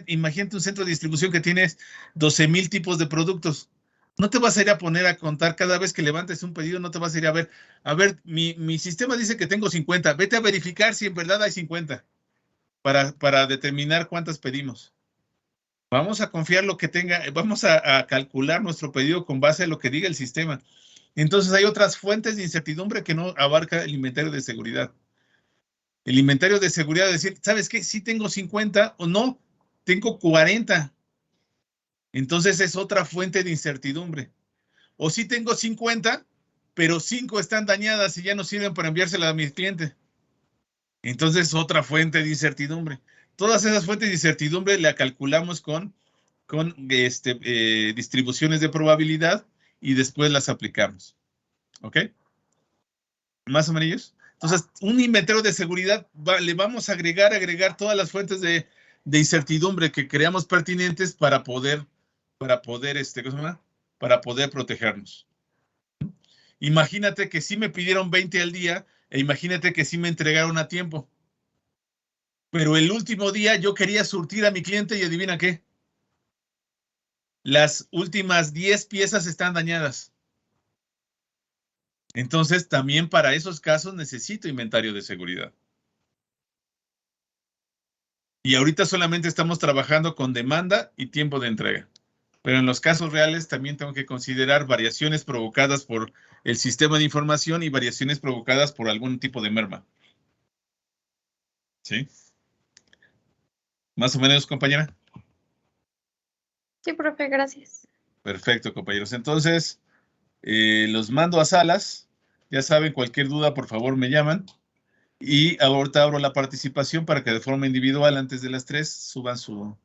Speaker 1: imagínate un centro de distribución que tienes 12,000 tipos de productos. No te vas a ir a poner a contar cada vez que levantes un pedido, no te vas a ir a ver, mi sistema dice que tengo 50, vete a verificar si en verdad hay 50 para determinar cuántas pedimos. Vamos a confiar lo que tenga, vamos a calcular nuestro pedido con base a lo que diga el sistema. Entonces hay otras fuentes de incertidumbre que no abarca el inventario de seguridad. El inventario de seguridad es decir, ¿sabes qué? Sí tengo 50 o no, tengo 40. Entonces es otra fuente de incertidumbre. O sí tengo 50, pero 5 están dañadas y ya no sirven para enviárselas a mi cliente. Entonces otra fuente de incertidumbre. Todas esas fuentes de incertidumbre la calculamos con distribuciones de probabilidad y después las aplicamos. ¿Ok? ¿Más o menos? Entonces, un inventario de seguridad, le vamos a agregar todas las fuentes de incertidumbre que creamos pertinentes para poder protegernos. Imagínate que sí me pidieron 20 al día e imagínate que sí me entregaron a tiempo. Pero el último día yo quería surtir a mi cliente y adivina qué. Las últimas 10 piezas están dañadas. Entonces, también para esos casos necesito inventario de seguridad. Y ahorita solamente estamos trabajando con demanda y tiempo de entrega. Pero en los casos reales también tengo que considerar variaciones provocadas por el sistema de información y variaciones provocadas por algún tipo de merma. ¿Sí? ¿Más o menos, compañera?
Speaker 2: Sí, profe, gracias.
Speaker 1: Perfecto, compañeros. Entonces, los mando a salas. Ya saben, cualquier duda, por favor, me llaman. Y ahorita abro la participación para que de forma individual, antes de las 3, suban su...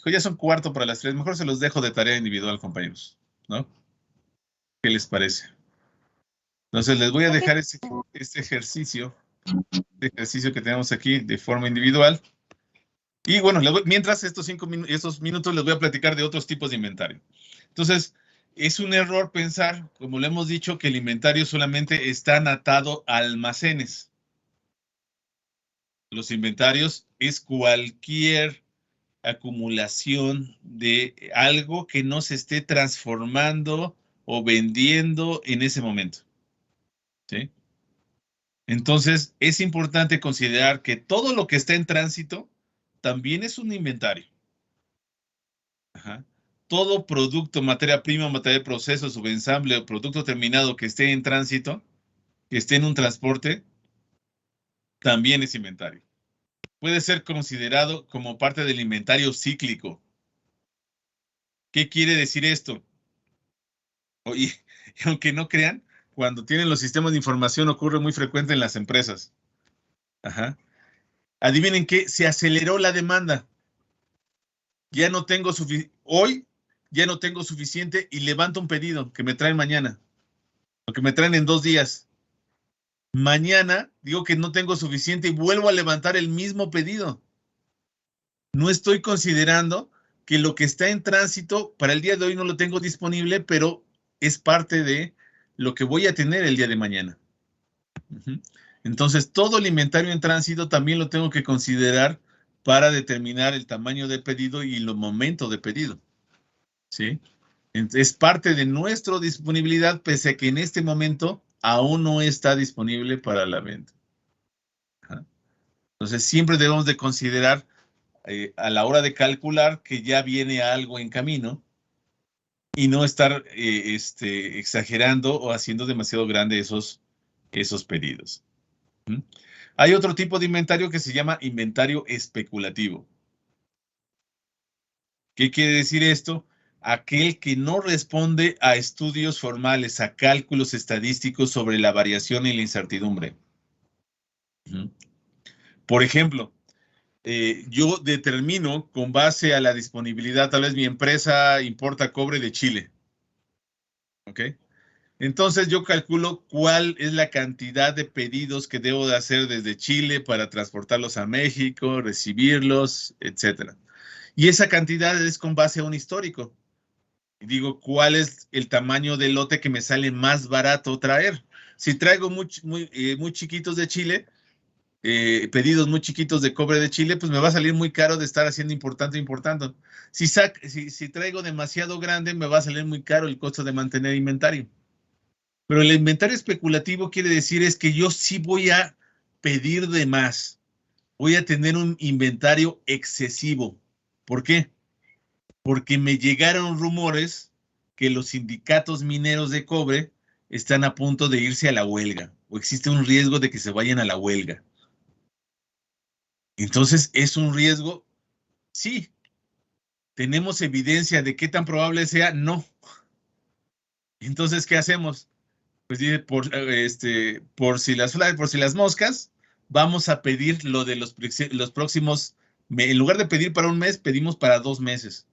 Speaker 1: Ya son 4 para las 3. Mejor se los dejo de tarea individual, compañeros, ¿no? ¿Qué les parece? Entonces, les voy a dejar este ejercicio que tenemos aquí de forma individual. Y bueno, mientras estos minutos les voy a platicar de otros tipos de inventario. Entonces, es un error pensar, como lo hemos dicho, que el inventario solamente está atado a almacenes. Los inventarios es cualquier acumulación de algo que no se esté transformando o vendiendo en ese momento. ¿Sí? Entonces, es importante considerar que todo lo que está en tránsito también es un inventario. Ajá. Todo producto, materia prima, materia de proceso, subensamble o producto terminado que esté en tránsito, que esté en un transporte, también es inventario. Puede ser considerado como parte del inventario cíclico. ¿Qué quiere decir esto? Y aunque no crean, cuando tienen los sistemas de información ocurre muy frecuente en las empresas. Ajá. Adivinen qué, se aceleró la demanda. Ya no tengo hoy ya no tengo suficiente y levanto un pedido que me traen mañana o que me traen en 2 días. Mañana digo que no tengo suficiente y vuelvo a levantar el mismo pedido. No estoy considerando que lo que está en tránsito para el día de hoy no lo tengo disponible, pero es parte de lo que voy a tener el día de mañana. Entonces, todo el inventario en tránsito también lo tengo que considerar para determinar el tamaño de pedido y el momento de pedido. ¿Sí? Es parte de nuestra disponibilidad, pese a que en este momento aún no está disponible para la venta. Entonces, siempre debemos de considerar a la hora de calcular que ya viene algo en camino y no estar exagerando o haciendo demasiado grande esos pedidos. Hay otro tipo de inventario que se llama inventario especulativo. ¿Qué quiere decir esto? Aquel que no responde a estudios formales, a cálculos estadísticos sobre la variación y la incertidumbre. Por ejemplo, yo determino con base a la disponibilidad, tal vez mi empresa importa cobre de Chile. ¿Ok? Entonces yo calculo cuál es la cantidad de pedidos que debo de hacer desde Chile para transportarlos a México, recibirlos, etcétera. Y esa cantidad es con base a un histórico. Y digo, ¿cuál es el tamaño del lote que me sale más barato traer? Si traigo muy chiquitos de Chile, pedidos muy chiquitos de cobre de Chile, pues me va a salir muy caro de estar haciendo importando. Si traigo demasiado grande, me va a salir muy caro el costo de mantener inventario. Pero el inventario especulativo quiere decir es que yo sí voy a pedir de más. Voy a tener un inventario excesivo. ¿Por qué? Porque me llegaron rumores que los sindicatos mineros de cobre están a punto de irse a la huelga, o existe un riesgo de que se vayan a la huelga. Entonces, ¿es un riesgo? Sí. ¿Tenemos evidencia de qué tan probable sea? No. Entonces, ¿qué hacemos? Pues dice, por si las moscas, vamos a pedir lo de los próximos, en lugar de pedir para un mes, pedimos para 2 meses,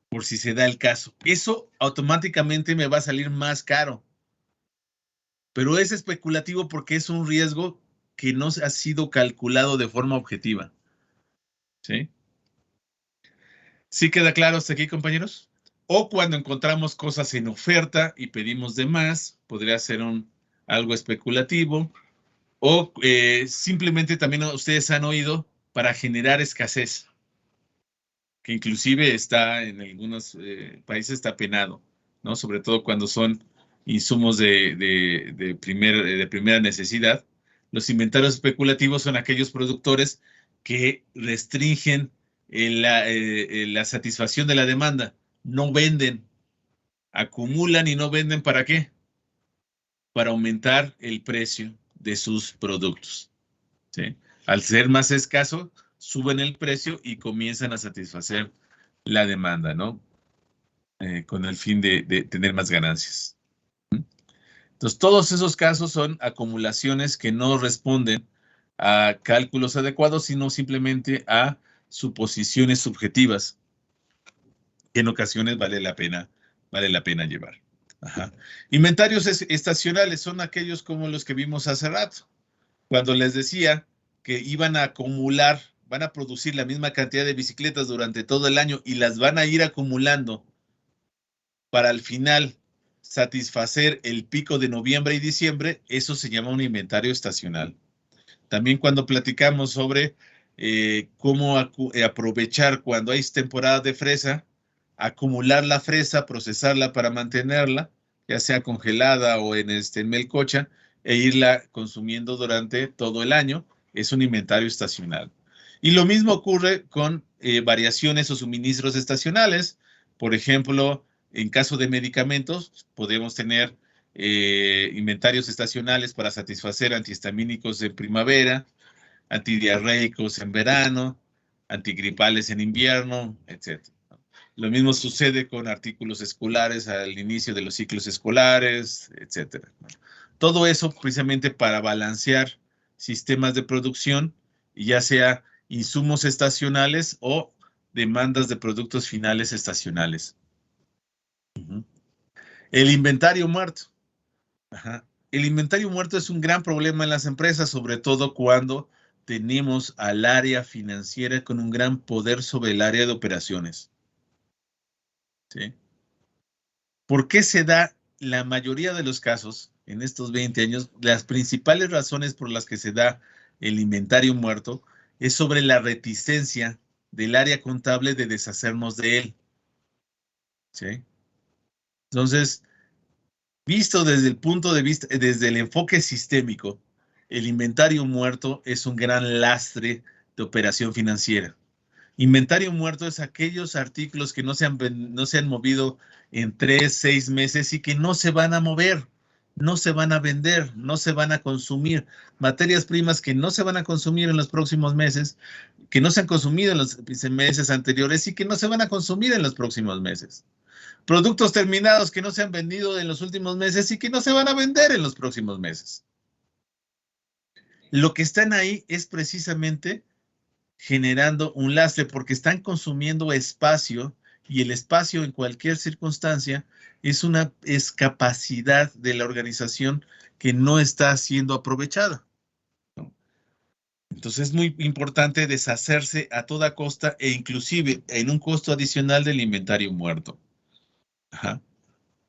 Speaker 1: por si se da el caso. Eso automáticamente me va a salir más caro. Pero es especulativo porque es un riesgo que no ha sido calculado de forma objetiva. ¿Sí? ¿Sí queda claro hasta aquí, compañeros? O cuando encontramos cosas en oferta y pedimos de más, podría ser algo especulativo. O simplemente también ustedes han oído para generar escasez, que inclusive está en algunos países está penado, ¿no? Sobre todo cuando son insumos de primera necesidad. Los inventarios especulativos son aquellos productores que restringen la satisfacción de la demanda. No venden, acumulan y no venden. ¿Para qué? Para aumentar el precio de sus productos. ¿Sí? Al ser más escaso, suben el precio y comienzan a satisfacer la demanda, ¿no? Con el fin de tener más ganancias. Entonces, todos esos casos son acumulaciones que no responden a cálculos adecuados, sino simplemente a suposiciones subjetivas, que en ocasiones vale la pena llevar. Ajá. Inventarios estacionales son aquellos como los que vimos hace rato, cuando les decía que iban a acumular, van a producir la misma cantidad de bicicletas durante todo el año y las van a ir acumulando para al final satisfacer el pico de noviembre y diciembre. Eso se llama un inventario estacional. También cuando platicamos sobre cómo aprovechar cuando hay temporada de fresa, acumular la fresa, procesarla para mantenerla, ya sea congelada o en melcocha, e irla consumiendo durante todo el año, es un inventario estacional. Y lo mismo ocurre con variaciones o suministros estacionales. Por ejemplo, en caso de medicamentos, podemos tener inventarios estacionales para satisfacer antihistamínicos en primavera, antidiarreicos en verano, antigripales en invierno, etc. Lo mismo sucede con artículos escolares al inicio de los ciclos escolares, etc. Todo eso precisamente para balancear sistemas de producción, ya sea insumos estacionales o demandas de productos finales estacionales. El inventario muerto. Ajá. El inventario muerto es un gran problema en las empresas, sobre todo cuando tenemos al área financiera con un gran poder sobre el área de operaciones. ¿Sí? ¿Por qué se da la mayoría de los casos en estos 20 años? Las principales razones por las que se da el inventario muerto es sobre la reticencia del área contable de deshacernos de él. ¿Sí? Entonces, visto desde el punto de vista, desde el enfoque sistémico, el inventario muerto es un gran lastre de operación financiera. Inventario muerto es aquellos artículos que no se han movido en 3, 6 meses y que no se van a mover, no se van a vender, no se van a consumir. Materias primas que no se van a consumir en los próximos meses, que no se han consumido en los meses anteriores y que no se van a consumir en los próximos meses. Productos terminados que no se han vendido en los últimos meses y que no se van a vender en los próximos meses. Lo que están ahí es precisamente generando un lastre porque están consumiendo espacio, y el espacio en cualquier circunstancia es capacidad de la organización que no está siendo aprovechada. Entonces es muy importante deshacerse a toda costa e inclusive en un costo adicional del inventario muerto. Ajá.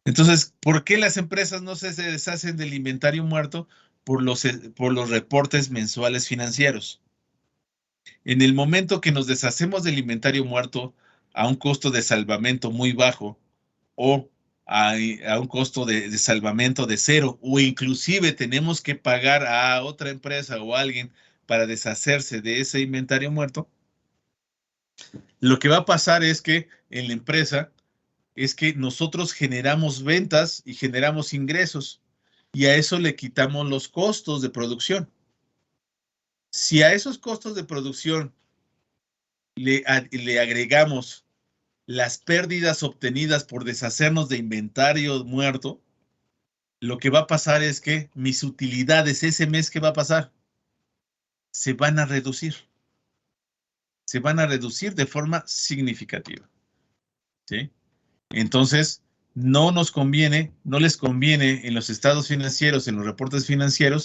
Speaker 1: Entonces, ¿por qué las empresas no se deshacen del inventario muerto? por los reportes mensuales financieros. En el momento que nos deshacemos del inventario muerto a un costo de salvamento muy bajo o a un costo de salvamento de cero, o inclusive tenemos que pagar a otra empresa o a alguien para deshacerse de ese inventario muerto, lo que va a pasar es que en la empresa es que nosotros generamos ventas y generamos ingresos y a eso le quitamos los costos de producción. Si a esos costos de producción le agregamos las pérdidas obtenidas por deshacernos de inventario muerto, lo que va a pasar es que mis utilidades ese mes, ¿qué va a pasar? Se van a reducir. Se van a reducir de forma significativa. ¿Sí? Entonces, no nos conviene, no les conviene en los estados financieros, en los reportes financieros,